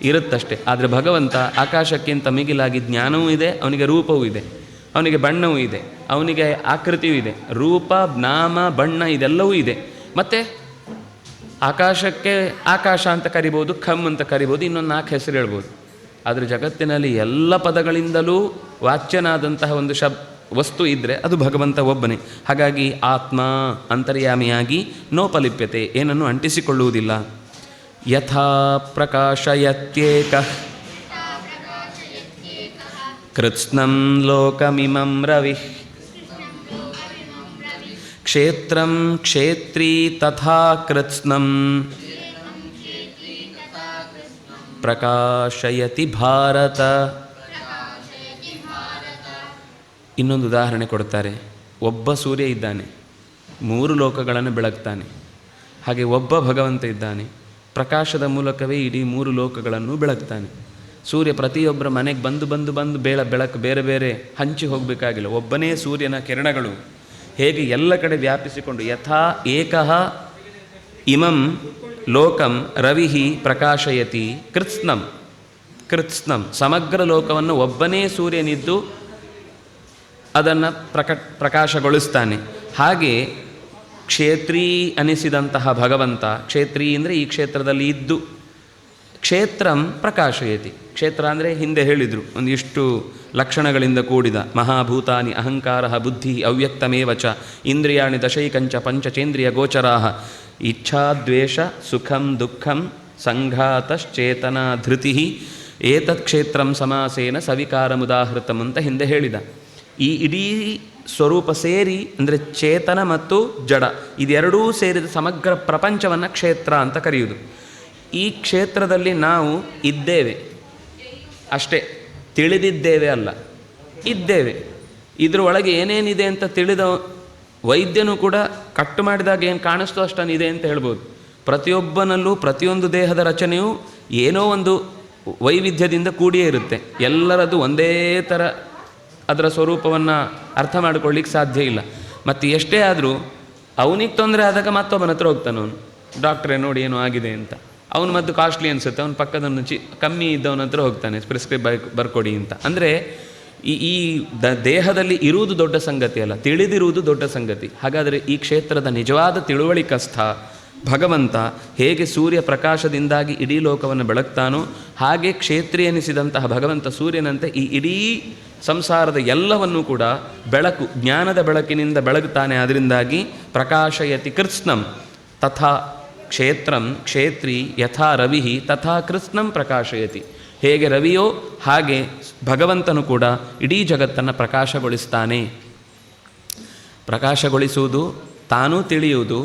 ಇರುತ್ತಷ್ಟೆ. ಆದರೆ ಭಗವಂತ ಆಕಾಶಕ್ಕಿಂತ ಮಿಗಿಲಾಗಿ ಜ್ಞಾನವೂ ಇದೆ, ಅವನಿಗೆ ರೂಪವೂ ಇದೆ, ಅವನಿಗೆ ಬಣ್ಣವೂ ಇದೆ, ಅವನಿಗೆ ಆಕೃತಿಯೂ ಇದೆ. ರೂಪ, ನಾಮ, ಬಣ್ಣ ಇದೆಲ್ಲವೂ ಇದೆ. ಮತ್ತು ಆಕಾಶಕ್ಕೆ ಆಕಾಶ ಅಂತ ಕರಿಬೋದು, ಖಮ್ ಅಂತ ಕರಿಬೋದು, ಇನ್ನೊಂದು 4 ಹೆಸರು ಹೇಳ್ಬೋದು. ಆದರೆ ಜಗತ್ತಿನಲ್ಲಿ ಎಲ್ಲ ಪದಗಳಿಂದಲೂ ವಾಚ್ಯನಾದಂತಹ ಒಂದು ವಸ್ತು ಇದ್ದರೆ ಅದು ಭಗವಂತ ಒಬ್ಬನೇ. ಹಾಗಾಗಿ ಆತ್ಮ ಅಂತರ್ಯಾಮಿಯಾಗಿ ನೋಪಲಿಪ್ಯತೆ, ಏನನ್ನು ಅಂಟಿಸಿಕೊಳ್ಳುವುದಿಲ್ಲ. ಯಥಾ ಪ್ರಕಾಶಯತ್ಯೇಕಃ ಕೃತ್ಸ್ನಂ ಲೋಕಮಿಮಂ ರವಿಃ ಕ್ಷೇತ್ರಂ ಕ್ಷೇತ್ರೀ ತಥಾ ಕೃತ್ಸ್ನಂ ಪ್ರಕಾಶಯತಿ ಭಾರತ. ಇನ್ನೊಂದು ಉದಾಹರಣೆ ಕೊಡ್ತಾರೆ. ಒಬ್ಬ ಸೂರ್ಯ ಇದ್ದಾನೆ, 3 ಲೋಕಗಳನ್ನು ಬೆಳಗ್ತಾನೆ. ಹಾಗೆ ಒಬ್ಬ ಭಗವಂತ ಇದ್ದಾನೆ, ಪ್ರಕಾಶದ ಮೂಲಕವೇ ಇಡೀ 3 ಲೋಕಗಳನ್ನು ಬೆಳಗ್ತಾನೆ. ಸೂರ್ಯ ಪ್ರತಿಯೊಬ್ಬರ ಮನೆಗೆ ಬಂದು ಬೆಳಕು ಬೇರೆ ಬೇರೆ ಹಂಚಿ ಹೋಗಬೇಕಾಗಿಲ್ಲ. ಒಬ್ಬನೇ ಸೂರ್ಯನ ಕಿರಣಗಳು ಹೇಗೆ ಎಲ್ಲ ಕಡೆ ವ್ಯಾಪಿಸಿಕೊಂಡು ಯಥಾ ಏಕಃ ಇಮಂ ಲೋಕಂ ರವಿಹಿ ಪ್ರಕಾಶಯತಿ ಕೃತ್ಸ್ನಂ ಸಮಗ್ರ ಲೋಕವನ್ನು ಒಬ್ಬನೇ ಸೂರ್ಯನಿದ್ದು ಅದನ್ನು ಪ್ರಕಾಶಗೊಳಿಸ್ತಾನೆ. ಹಾಗೆ ಕ್ಷೇತ್ರೀ ಅನಿಸಿದಂತಹ ಭಗವಂತ, ಕ್ಷೇತ್ರೀ ಅಂದರೆ ಈ ಕ್ಷೇತ್ರದಲ್ಲಿ ಇದ್ದು, ಕ್ಷೇತ್ರಂ ಪ್ರಕಾಶಯತಿ. ಕ್ಷೇತ್ರ ಅಂದರೆ ಹಿಂದೆ ಹೇಳಿದರು ಒಂದಿಷ್ಟು ಲಕ್ಷಣಗಳಿಂದ ಕೂಡಿದ. ಮಹಾಭೂತಾನಿ ಅಹಂಕಾರ ಬುದ್ಧಿ ಅವ್ಯಕ್ತಮೇವ ಚ ಇಂದ್ರಿಯಾಣಿ ದಶೈಕಂಚ ಪಂಚಚೇಂದ್ರಿಯ ಗೋಚರಾಹ ಇಚ್ಛಾದ್ವೇಷ ಸುಖಂ ದುಃಖಂ ಸಂಘಾತಶ್ಚೇತನ ಧೃತಿ ಏತತ್ ಕ್ಷೇತ್ರಂ ಸಮಾಸೇನ ಸವಿಕಾರಮುದಾಹೃತಂ ಅಂತ ಹಿಂದೆ ಹೇಳಿದ. ಈ ಇಡೀ ಸ್ವರೂಪ ಸೇರಿ ಅಂದರೆ ಚೇತನ ಮತ್ತು ಜಡ ಇದೆರಡೂ ಸೇರಿದ ಸಮಗ್ರ ಪ್ರಪಂಚವನ್ನು ಕ್ಷೇತ್ರ ಅಂತ ಕರೆಯುವುದು. ಈ ಕ್ಷೇತ್ರದಲ್ಲಿ ನಾವು ಇದ್ದೇವೆ ಅಷ್ಟೇ, ತಿಳಿದಿದ್ದೇವೆ ಅಲ್ಲ, ಇದ್ದೇವೆ. ಇದರೊಳಗೆ ಏನೇನಿದೆ ಅಂತ ತಿಳಿದ ವೈದ್ಯನೂ ಕೂಡ ಕಟ್ಟು ಮಾಡಿದಾಗ ಏನು ಕಾಣಿಸ್ತೋ ಅಷ್ಟನ್ನಿದೆ ಅಂತ ಹೇಳ್ಬೋದು. ಪ್ರತಿಯೊಬ್ಬನಲ್ಲೂ ಪ್ರತಿಯೊಂದು ದೇಹದ ರಚನೆಯೂ ಏನೋ ಒಂದು ವೈವಿಧ್ಯದಿಂದ ಕೂಡಿಯೇ ಇರುತ್ತೆ. ಎಲ್ಲರದು ಒಂದೇ ಥರ ಅದರ ಸ್ವರೂಪವನ್ನು ಅರ್ಥ ಮಾಡಿಕೊಳ್ಳಿಕ್ಕೆ ಸಾಧ್ಯ ಇಲ್ಲ. ಮತ್ತು ಎಷ್ಟೇ ಆದರೂ ಅವನಿಗೆ ತೊಂದರೆ ಆದಾಗ ಮತ್ತೊಬ್ಬನ ಹತ್ರ ಹೋಗ್ತಾನೆ ಅವನು, ಡಾಕ್ಟ್ರೇ ನೋಡಿ ಏನೋ ಆಗಿದೆ ಅಂತ. ಅವನು ಮದ್ದು ಕಾಸ್ಟ್ಲಿ ಅನಿಸುತ್ತೆ, ಅವನು ಪಕ್ಕದನ್ನು ಕಮ್ಮಿ ಇದ್ದವನ ಹತ್ರ ಹೋಗ್ತಾನೆ, ಪ್ರಿಸ್ಕ್ರೈಬ್ ಬರ್ಕೊಡಿ ಅಂತ. ಅಂದರೆ ಈ ದೇಹದಲ್ಲಿ ಇರುವುದು ದೊಡ್ಡ ಸಂಗತಿ ಅಲ್ಲ, ತಿಳಿದಿರುವುದು ದೊಡ್ಡ ಸಂಗತಿ. ಹಾಗಾದರೆ ಈ ಕ್ಷೇತ್ರದ ನಿಜವಾದ ತಿಳುವಳಿಕಸ್ಥ ಭಗವಂತ ಹೇಗೆ ಸೂರ್ಯ ಪ್ರಕಾಶದಿಂದಾಗಿ ಇಡೀ ಲೋಕವನ್ನು ಬೆಳಗ್ತಾನೋ ಹಾಗೆ ಕ್ಷೇತ್ರಿ ಎನಿಸಿದಂತಹ ಭಗವಂತ ಸೂರ್ಯನಂತೆ ಈ ಇಡೀ ಸಂಸಾರದ ಎಲ್ಲವನ್ನೂ ಕೂಡ ಬೆಳಕು, ಜ್ಞಾನದ ಬೆಳಕಿನಿಂದ ಬೆಳಗುತ್ತಾನೆ. ಅದರಿಂದಾಗಿ ಪ್ರಕಾಶಯತಿ ಕೃತ್ಸ್ನಂ ತಥಾ ಕ್ಷೇತ್ರಂ ಕ್ಷೇತ್ರಿ ಯಥಾ ರವಿ ತಥಾ ಕೃತ್ಸ್ನಂ ಪ್ರಕಾಶಯತಿ. ಹೇಗೆ ರವಿಯೋ ಹಾಗೆ ಭಗವಂತನು ಕೂಡ ಇಡೀ ಜಗತ್ತನ್ನು ಪ್ರಕಾಶಗೊಳಿಸ್ತಾನೆ. ಪ್ರಕಾಶಗೊಳಿಸುವುದು, ತಾನೂ ತಿಳಿಯುವುದು.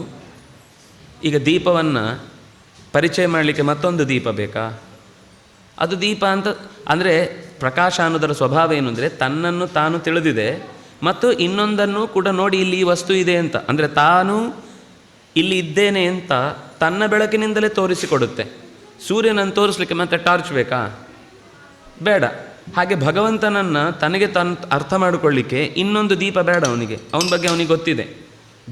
ಈಗ ದೀಪವನ್ನು ಪರಿಚಯ ಮಾಡಲಿಕ್ಕೆ ಮತ್ತೊಂದು ದೀಪ ಬೇಕಾ? ಅದು ದೀಪ ಅಂತ ಅಂದರೆ ಪ್ರಕಾಶ ಅನ್ನೋದರ ಸ್ವಭಾವ ಏನು ಅಂದರೆ ತನ್ನನ್ನು ತಾನು ತಿಳಿದಿದೆ, ಮತ್ತು ಇನ್ನೊಂದನ್ನು ಕೂಡ ನೋಡಿ ಇಲ್ಲಿ ಈ ವಸ್ತು ಇದೆ ಅಂತ, ಅಂದರೆ ತಾನು ಇಲ್ಲಿ ಇದ್ದೇನೆ ಅಂತ ತನ್ನ ಬೆಳಕಿನಿಂದಲೇ ತೋರಿಸಿಕೊಡುತ್ತೆ. ಸೂರ್ಯನನ್ನು ತೋರಿಸ್ಲಿಕ್ಕೆ ಮತ್ತೆ ಟಾರ್ಚ್ ಬೇಕಾ? ಬೇಡ. ಹಾಗೆ ಭಗವಂತನನ್ನು ತನಗೆ ಅರ್ಥ ಮಾಡಿಕೊಳ್ಳಿಕ್ಕೆ ಇನ್ನೊಂದು ದೀಪ ಬೇಡ ಅವನಿಗೆ. ಅವನ ಬಗ್ಗೆ ಅವನಿಗೆ ಗೊತ್ತಿದೆ.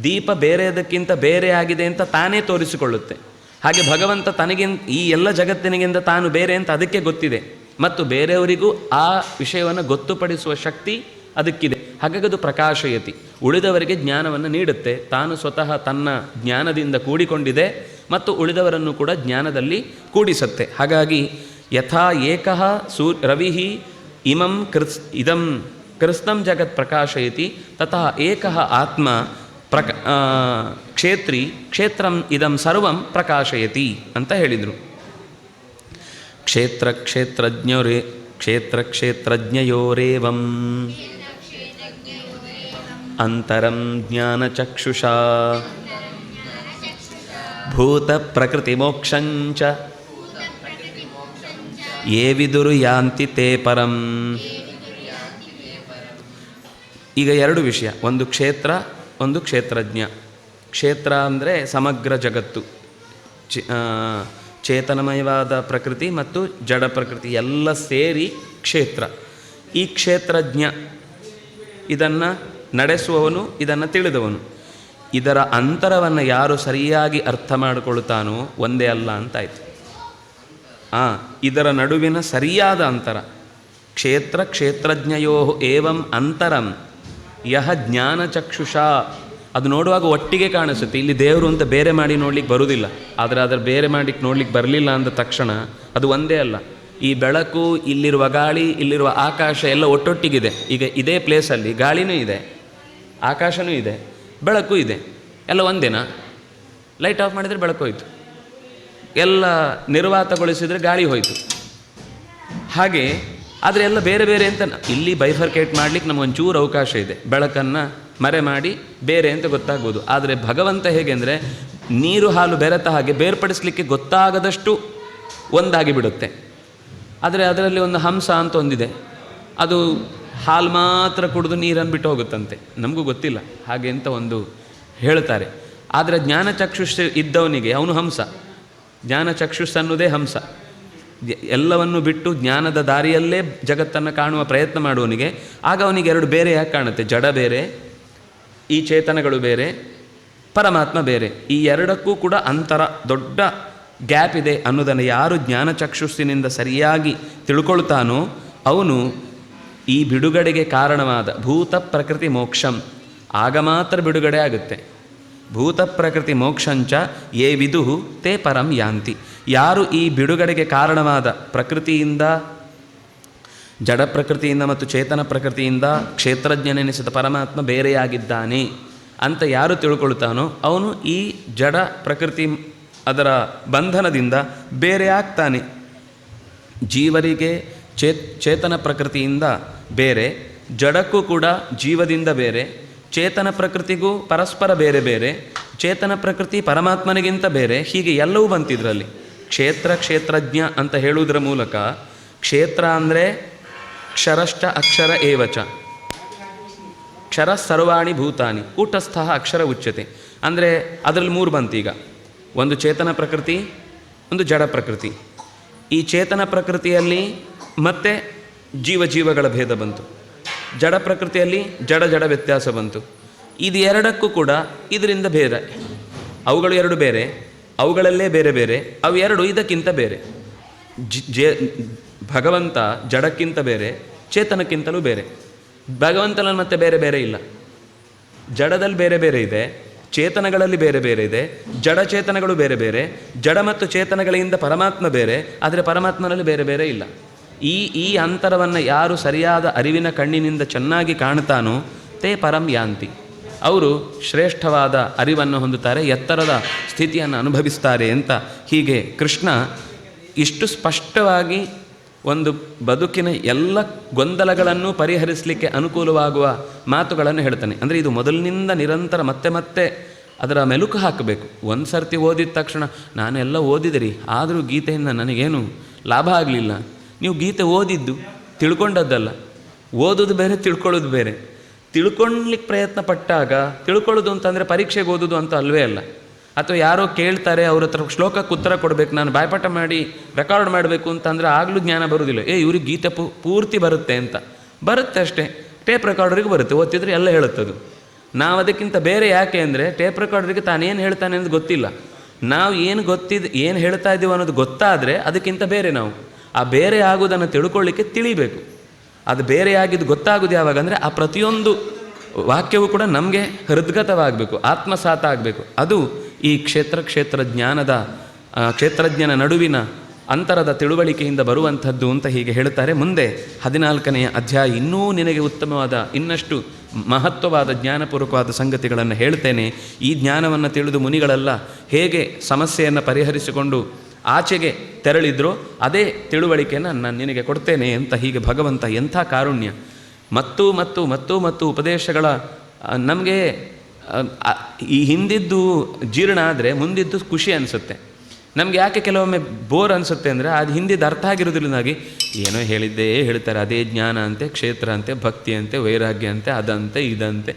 ದೀಪ ಬೇರೆಯದಕ್ಕಿಂತ ಬೇರೆ ಆಗಿದೆ ಅಂತ ತಾನೇ ತೋರಿಸಿಕೊಳ್ಳುತ್ತೆ. ಹಾಗೆ ಭಗವಂತ ತನಗಿಂತ ಈ ಎಲ್ಲ ಜಗತ್ತಿನಿಗಿಂತ ತಾನು ಬೇರೆ ಅಂತ ಅದಕ್ಕೆ ಗೊತ್ತಿದೆ, ಮತ್ತು ಬೇರೆಯವರಿಗೂ ಆ ವಿಷಯವನ್ನು ಗೊತ್ತುಪಡಿಸುವ ಶಕ್ತಿ ಅದಕ್ಕಿದೆ. ಹಾಗಾಗಿ ಅದು ಪ್ರಕಾಶಯತಿ, ಉಳಿದವರಿಗೆ ಜ್ಞಾನವನ್ನು ನೀಡುತ್ತೆ. ತಾನು ಸ್ವತಃ ತನ್ನ ಜ್ಞಾನದಿಂದ ಕೂಡಿಕೊಂಡಿದೆ ಮತ್ತು ಉಳಿದವರನ್ನು ಕೂಡ ಜ್ಞಾನದಲ್ಲಿ ಕೂಡಿಸುತ್ತೆ. ಹಾಗಾಗಿ ಯಥಾ ಏಕಃ ರವಿಃ ಇದಂ ಕೃತ್ಸ್ನಂ ಜಗತ್ ಪ್ರಕಾಶಯತಿ ತಥಾ ಏಕಃ ಆತ್ಮ ಕ್ಷೇತ್ರಿ ಕ್ಷೇತ್ರಂ ಇದಂ ಸರ್ವಂ ಪ್ರಕಾಶಯತಿ ಅಂತ ಹೇಳಿದರು. ಕ್ಷೇತ್ರಕ್ಷೇತ್ರಜ್ಞಯೋರೇವಂ ಅಂತರಂ ಜ್ಞಾನಚಕ್ಷುಷಾ ಭೂತಪ್ರಕೃತಿಮೋಕ್ಷಂಚ ಯೇ ವಿದುರು ಯಾಂತಿ ತೇ ಪರಂ. ಈಗ ಎರಡು ವಿಷಯ, ಒಂದು ಕ್ಷೇತ್ರ, ಒಂದು ಕ್ಷೇತ್ರಜ್ಞ. ಕ್ಷೇತ್ರ ಅಂದರೆ ಸಮಗ್ರ ಜಗತ್ತು, ಚೇತನಮಯವಾದ ಪ್ರಕೃತಿ ಮತ್ತು ಜಡ ಪ್ರಕೃತಿ ಎಲ್ಲ ಸೇರಿ ಕ್ಷೇತ್ರ. ಈ ಕ್ಷೇತ್ರಜ್ಞ ಇದನ್ನು ನಡೆಸುವವನು, ಇದನ್ನು ತಿಳಿದವನು. ಇದರ ಅಂತರವನ್ನು ಯಾರು ಸರಿಯಾಗಿ ಅರ್ಥ ಮಾಡಿಕೊಳ್ತಾನೋ ಒಂದೇ ಅಲ್ಲ ಅಂತಾಯಿತು. ಇದರ ನಡುವಿನ ಸರಿಯಾದ ಅಂತರ. ಕ್ಷೇತ್ರಜ್ಞಯೋ ಏವಂ ಅಂತರಂ ಯಹ ಜ್ಞಾನಚಕ್ಷುಷಾ. ಅದು ನೋಡುವಾಗ ಒಟ್ಟಿಗೆ ಕಾಣಿಸುತ್ತೆ. ಇಲ್ಲಿ ದೇವರು ಅಂತ ಬೇರೆ ಮಾಡಿ ನೋಡ್ಲಿಕ್ಕೆ ಬರುವುದಿಲ್ಲ. ಆದರೆ ಅದರ ಬೇರೆ ಮಾಡಿಕ್ಕೆ ನೋಡ್ಲಿಕ್ಕೆ ಬರಲಿಲ್ಲ ಅಂದ ತಕ್ಷಣ ಅದು ಒಂದೇ ಅಲ್ಲ. ಈ ಬೆಳಕು, ಇಲ್ಲಿರುವ ಗಾಳಿ, ಇಲ್ಲಿರುವ ಆಕಾಶ ಎಲ್ಲ ಒಟ್ಟೊಟ್ಟಿಗಿದೆ. ಈಗ ಇದೇ ಪ್ಲೇಸಲ್ಲಿ ಗಾಳಿನೂ ಇದೆ, ಆಕಾಶನೂ ಇದೆ, ಬೆಳಕು ಇದೆ, ಎಲ್ಲ ಒಂದೇನಾ? ಲೈಟ್ ಆಫ್ ಮಾಡಿದರೆ ಬೆಳಕು ಹೋಯಿತು, ಎಲ್ಲ ನಿರ್ವಾತಗೊಳಿಸಿದರೆ ಗಾಳಿ ಹೋಯಿತು. ಹಾಗೆ ಆದರೆ ಎಲ್ಲ ಬೇರೆ ಬೇರೆ ಅಂತ ಇಲ್ಲಿ ಬೈಫರ್ಕೇಟ್ ಮಾಡಲಿಕ್ಕೆ ನಮಗೊಂಚೂರು ಅವಕಾಶ ಇದೆ. ಬೆಳಕನ್ನು ಮರೆ ಮಾಡಿ ಬೇರೆ ಅಂತ ಗೊತ್ತಾಗ್ಬೋದು. ಆದರೆ ಭಗವಂತ ಹೇಗೆ ಅಂದರೆ ನೀರು ಹಾಲು ಬೆರೆತ ಹಾಗೆ ಬೇರ್ಪಡಿಸಲಿಕ್ಕೆ ಗೊತ್ತಾಗದಷ್ಟು ಒಂದಾಗಿ ಬಿಡುತ್ತೆ. ಆದರೆ ಅದರಲ್ಲಿ ಒಂದು ಹಂಸ ಅಂತ ಒಂದಿದೆ, ಅದು ಹಾಲು ಮಾತ್ರ ಕುಡಿದು ನೀರನ್ನು ಬಿಟ್ಟು ಹೋಗುತ್ತಂತೆ. ನಮಗೂ ಗೊತ್ತಿಲ್ಲ ಹಾಗೆ ಅಂತ ಒಂದು ಹೇಳ್ತಾರೆ. ಆದರೆ ಜ್ಞಾನಚಕ್ಷುಷ್ ಇದ್ದವನಿಗೆ ಅವನು ಹಂಸ. ಜ್ಞಾನಚಕ್ಷುಷ್ ಅನ್ನೋದೇ ಹಂಸ. ಎಲ್ಲವನ್ನು ಬಿಟ್ಟು ಜ್ಞಾನದ ದಾರಿಯಲ್ಲೇ ಜಗತ್ತನ್ನು ಕಾಣುವ ಪ್ರಯತ್ನ ಮಾಡುವವನಿಗೆ ಆಗ ಅವನಿಗೆ ಎರಡು ಬೇರೆ ಯಾಕೆ ಕಾಣುತ್ತೆ? ಜಡ ಬೇರೆ, ಈ ಚೇತನಗಳು ಬೇರೆ, ಪರಮಾತ್ಮ ಬೇರೆ. ಈ ಎರಡಕ್ಕೂ ಕೂಡ ಅಂತರ, ದೊಡ್ಡ ಗ್ಯಾಪ್ ಇದೆ ಅನ್ನೋದನ್ನು ಯಾರು ಜ್ಞಾನಚಕ್ಷುಸ್ಸಿನಿಂದ ಸರಿಯಾಗಿ ತಿಳ್ಕೊಳ್ತಾನೋ ಅವನು ಈ ಬಿಡುಗಡೆಗೆ ಕಾರಣವಾದ ಭೂತ ಪ್ರಕೃತಿ ಮೋಕ್ಷಂ, ಆಗ ಮಾತ್ರ ಬಿಡುಗಡೆ ಆಗುತ್ತೆ. ಭೂತ ಪ್ರಕೃತಿ ಮೋಕ್ಷಂಚ ಯೇ ವಿದುಹು ತೇ ಪರಂ ಯಾಂತಿ. ಯಾರು ಈ ಬಿಡುಗಡೆಗೆ ಕಾರಣವಾದ ಪ್ರಕೃತಿಯಿಂದ, ಜಡ ಪ್ರಕೃತಿಯಿಂದ ಮತ್ತು ಚೇತನ ಪ್ರಕೃತಿಯಿಂದ ಕ್ಷೇತ್ರಜ್ಞನೆನಿಸಿದ ಪರಮಾತ್ಮ ಬೇರೆಯಾಗಿದ್ದಾನೆ ಅಂತ ಯಾರು ತಿಳ್ಕೊಳ್ತಾನೋ ಅವನು ಈ ಜಡ ಪ್ರಕೃತಿ ಅದರ ಬಂಧನದಿಂದ ಬೇರೆ ಆಗ್ತಾನೆ. ಜೀವರಿಗೆ ಚೇತನ ಪ್ರಕೃತಿಯಿಂದ ಬೇರೆ, ಜಡಕ್ಕೂ ಕೂಡ ಜೀವದಿಂದ ಬೇರೆ, ಚೇತನ ಪ್ರಕೃತಿಗೂ ಪರಸ್ಪರ ಬೇರೆ ಬೇರೆ, ಚೇತನ ಪ್ರಕೃತಿ ಪರಮಾತ್ಮನಿಗಿಂತ ಬೇರೆ. ಹೀಗೆ ಎಲ್ಲವೂ ಬಂತಿದ್ರಲ್ಲಿ. ಕ್ಷೇತ್ರಜ್ಞ ಅಂತ ಹೇಳುವುದರ ಮೂಲಕ ಕ್ಷೇತ್ರ ಅಂದರೆ ಕ್ಷರಶ್ಚ ಅಕ್ಷರ ಏವಚ, ಕ್ಷರ ಸರ್ವಾಣಿ ಭೂತಾನಿ ಕೂಟಸ್ಥ ಅಕ್ಷರ ಉಚ್ಯತೆ. ಅಂದರೆ ಅದರಲ್ಲಿ ಮೂರು ಬಂತೀಗ, ಒಂದು ಚೇತನ ಪ್ರಕೃತಿ, ಒಂದು ಜಡ ಪ್ರಕೃತಿ. ಈ ಚೇತನ ಪ್ರಕೃತಿಯಲ್ಲಿ ಮತ್ತೆ ಜೀವಗಳ ಭೇದ ಬಂತು, ಜಡ ಪ್ರಕೃತಿಯಲ್ಲಿ ಜಡ ವ್ಯತ್ಯಾಸ ಬಂತು. ಇದು ಎರಡಕ್ಕೂ ಕೂಡ ಇದರಿಂದ ಬೇರೆ, ಅವುಗಳು ಎರಡು ಬೇರೆ, ಅವುಗಳಲ್ಲೇ ಬೇರೆ ಬೇರೆ, ಅವು ಎರಡು ಇದಕ್ಕಿಂತ ಬೇರೆ. ಭಗವಂತ ಜಡಕ್ಕಿಂತ ಬೇರೆ, ಚೇತನಕ್ಕಿಂತಲೂ ಬೇರೆ. ಭಗವಂತನಲ್ಲಿ ಮತ್ತೆ ಬೇರೆ ಬೇರೆ ಇಲ್ಲ. ಜಡದಲ್ಲಿ ಬೇರೆ ಬೇರೆ ಇದೆ, ಚೇತನಗಳಲ್ಲಿ ಬೇರೆ ಬೇರೆ ಇದೆ, ಜಡಚೇತನಗಳು ಬೇರೆ ಬೇರೆ, ಜಡ ಮತ್ತು ಚೇತನಗಳಿಂದ ಪರಮಾತ್ಮ ಬೇರೆ, ಆದರೆ ಪರಮಾತ್ಮನಲ್ಲಿ ಬೇರೆ ಬೇರೆ ಇಲ್ಲ. ಈ ಅಂತರವನ್ನು ಯಾರು ಸರಿಯಾದ ಅರಿವಿನ ಕಣ್ಣಿನಿಂದ ಚೆನ್ನಾಗಿ ಕಾಣ್ತಾನೋ ತೇ ಪರಂ ಯಾಂತಿ, ಅವರು ಶ್ರೇಷ್ಠವಾದ ಅರಿವನ್ನು ಹೊಂದುತ್ತಾರೆ, ಎತ್ತರದ ಸ್ಥಿತಿಯನ್ನು ಅನುಭವಿಸ್ತಾರೆ ಅಂತ. ಹೀಗೆ ಕೃಷ್ಣ ಇಷ್ಟು ಸ್ಪಷ್ಟವಾಗಿ ಒಂದು ಬದುಕಿನ ಎಲ್ಲ ಗೊಂದಲಗಳನ್ನು ಪರಿಹರಿಸಲಿಕ್ಕೆ ಅನುಕೂಲವಾಗುವ ಮಾತುಗಳನ್ನು ಹೇಳ್ತಾನೆ. ಅಂದರೆ ಇದು ಮೊದಲಿನಿಂದ ನಿರಂತರ ಮತ್ತೆ ಮತ್ತೆ ಅದರ ಮೆಲುಕು ಹಾಕಬೇಕು. ಒಂದು ಸರ್ತಿ ಓದಿದ ತಕ್ಷಣ ನಾನೆಲ್ಲ ಓದಿದಿರಿ, ಆದರೂ ಗೀತೆಯಿಂದ ನನಗೇನು ಲಾಭ ಆಗಲಿಲ್ಲ. ನೀವು ಗೀತೆ ಓದಿದ್ದು ತಿಳ್ಕೊಂಡದ್ದಲ್ಲ, ಓದೋದು ಬೇರೆ, ತಿಳ್ಕೊಳ್ಳೋದು ಬೇರೆ. ತಿಳ್ಕೊಳ್ಳಿಕ್ಕೆ ಪ್ರಯತ್ನ ಪಟ್ಟಾಗ, ತಿಳ್ಕೊಳ್ಳೋದು ಅಂತಂದರೆ ಪರೀಕ್ಷೆಗೆ ಓದೋದು ಅಂತ ಅಲ್ವೇ ಅಲ್ಲ. ಅಥವಾ ಯಾರೋ ಕೇಳ್ತಾರೆ, ಅವ್ರ ಹತ್ರ ಶ್ಲೋಕಕ್ಕೆ ಉತ್ತರ ಕೊಡಬೇಕು, ನಾನು ಬಾಯ್ಪಾಠ ಮಾಡಿ ರೆಕಾರ್ಡ್ ಮಾಡಬೇಕು ಅಂತಂದರೆ ಆಗಲೂ ಜ್ಞಾನ ಬರೋದಿಲ್ಲ. ಇವ್ರಿಗೆ ಗೀತೆ ಪೂರ್ತಿ ಬರುತ್ತೆ ಅಂತ. ಬರುತ್ತೆ ಅಷ್ಟೇ, ಟೇಪ್ ರೆಕಾರ್ಡರಿಗೆ ಬರುತ್ತೆ, ಓದ್ತಿದ್ರೆ ಎಲ್ಲ ಹೇಳುತ್ತದು. ನಾವು ಅದಕ್ಕಿಂತ ಬೇರೆ. ಯಾಕೆ ಅಂದರೆ ಟೇಪ್ ರೆಕಾರ್ಡರಿಗೆ ತಾನೇನು ಹೇಳ್ತಾನೆ ಅನ್ನೋದು ಗೊತ್ತಿಲ್ಲ. ನಾವು ಏನು ಹೇಳ್ತಾ ಇದ್ದೀವಿ ಅನ್ನೋದು ಗೊತ್ತಾದರೆ ಅದಕ್ಕಿಂತ ಬೇರೆ ನಾವು. ಆ ಬೇರೆ ಆಗೋದನ್ನು ತಿಳ್ಕೊಳ್ಳಿಕ್ಕೆ ತಿಳಿಬೇಕು. ಅದು ಬೇರೆಯಾಗಿದ್ದು ಗೊತ್ತಾಗೋದು ಯಾವಾಗ ಅಂದರೆ ಆ ಪ್ರತಿಯೊಂದು ವಾಕ್ಯವೂ ಕೂಡ ನಮಗೆ ಹೃದ್ಗತವಾಗಬೇಕು, ಆತ್ಮಸಾತ ಆಗಬೇಕು. ಅದು ಈ ಕ್ಷೇತ್ರಜ್ಞನ ನಡುವಿನ ಅಂತರದ ತಿಳುವಳಿಕೆಯಿಂದ ಬರುವಂಥದ್ದು ಅಂತ ಹೀಗೆ ಹೇಳ್ತಾರೆ. ಮುಂದೆ 14ನೇ ಅಧ್ಯಾಯ ಇನ್ನೂ ನಿನಗೆ ಉತ್ತಮವಾದ, ಇನ್ನಷ್ಟು ಮಹತ್ವವಾದ ಜ್ಞಾನಪೂರ್ವಕವಾದ ಸಂಗತಿಗಳನ್ನು ಹೇಳ್ತೇನೆ. ಈ ಜ್ಞಾನವನ್ನು ತಿಳಿದು ಮುನಿಗಳೆಲ್ಲ ಹೇಗೆ ಸಮಸ್ಯೆಯನ್ನು ಪರಿಹರಿಸಿಕೊಂಡು ಆಚೆಗೆ ತೆರಳಿದ್ರೋ ಅದೇ ತಿಳುವಳಿಕೆಯನ್ನು ನಾನು ನಿನಗೆ ಕೊಡ್ತೇನೆ ಅಂತ ಹೀಗೆ ಭಗವಂತ ಎಂಥ ಕಾರುಣ್ಯ. ಮತ್ತು ಉಪದೇಶಗಳ ನಮಗೆ ಈ ಹಿಂದಿದ್ದು ಜೀರ್ಣ ಆದರೆ ಮುಂದಿದ್ದು ಖುಷಿ ಅನಿಸುತ್ತೆ. ನಮಗೆ ಯಾಕೆ ಕೆಲವೊಮ್ಮೆ ಬೋರ್ ಅನಿಸುತ್ತೆ ಅಂದರೆ ಅದು ಹಿಂದಿದ್ದು ಅರ್ಥ ಆಗಿರೋದ್ರಿಂದಾಗಿ ಏನೋ ಹೇಳ್ತಾರೆ, ಅದೇ ಜ್ಞಾನ ಅಂತೆ, ಕ್ಷೇತ್ರ ಅಂತೆ, ಭಕ್ತಿ ಅಂತೆ, ವೈರಾಗ್ಯ ಅಂತೆ, ಅದಂತೆ ಇದಂತೆ,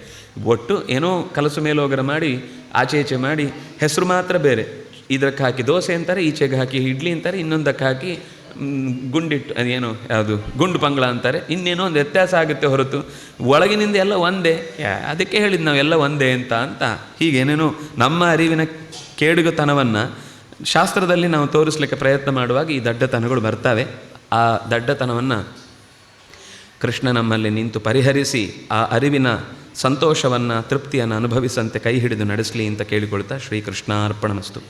ಒಟ್ಟು ಏನೋ ಕಲಸು ಮೇಲೋಗರ ಮಾಡಿ ಆಚೆ ಈಚೆ ಮಾಡಿ ಹೆಸರು ಮಾತ್ರ ಬೇರೆ. ಇದಕ್ಕೆ ಹಾಕಿ ದೋಸೆ ಅಂತಾರೆ, ಈಚೆಗೆ ಹಾಕಿ ಇಡ್ಲಿ ಅಂತಾರೆ, ಇನ್ನೊಂದಕ್ಕೆ ಹಾಕಿ ಗುಂಡಿಟ್ಟು ಅದೇನೋ ಯಾವುದು ಗುಂಡು ಪಂಗಳ ಅಂತಾರೆ. ಇನ್ನೇನೋ ಒಂದು ವ್ಯತ್ಯಾಸ ಆಗುತ್ತೆ ಹೊರತು ಒಳಗಿನಿಂದ ಎಲ್ಲ ಒಂದೇ. ಅದಕ್ಕೆ ಹೇಳಿದ್ದು ನಾವೆಲ್ಲ ಒಂದೇ ಅಂತ ಹೀಗೇನೇನೋ ನಮ್ಮ ಅರಿವಿನ ಕೇಡುಗತನವನ್ನು ಶಾಸ್ತ್ರದಲ್ಲಿ ನಾವು ತೋರಿಸ್ಲಿಕ್ಕೆ ಪ್ರಯತ್ನ ಮಾಡುವಾಗ ಈ ದಡ್ಡತನಗಳು ಬರ್ತವೆ. ಆ ದಡ್ಡತನವನ್ನು ಕೃಷ್ಣ ನಮ್ಮಲ್ಲಿ ನಿಂತು ಪರಿಹರಿಸಿ ಆ ಅರಿವಿನ ಸಂತೋಷವನ್ನು, ತೃಪ್ತಿಯನ್ನು ಅನುಭವಿಸಂತೆ ಕೈ ಹಿಡಿದು ನಡೆಸಲಿ ಅಂತ ಕೇಳಿಕೊಳ್ತಾ ಶ್ರೀಕೃಷ್ಣಾರ್ಪಣಮಸ್ತು.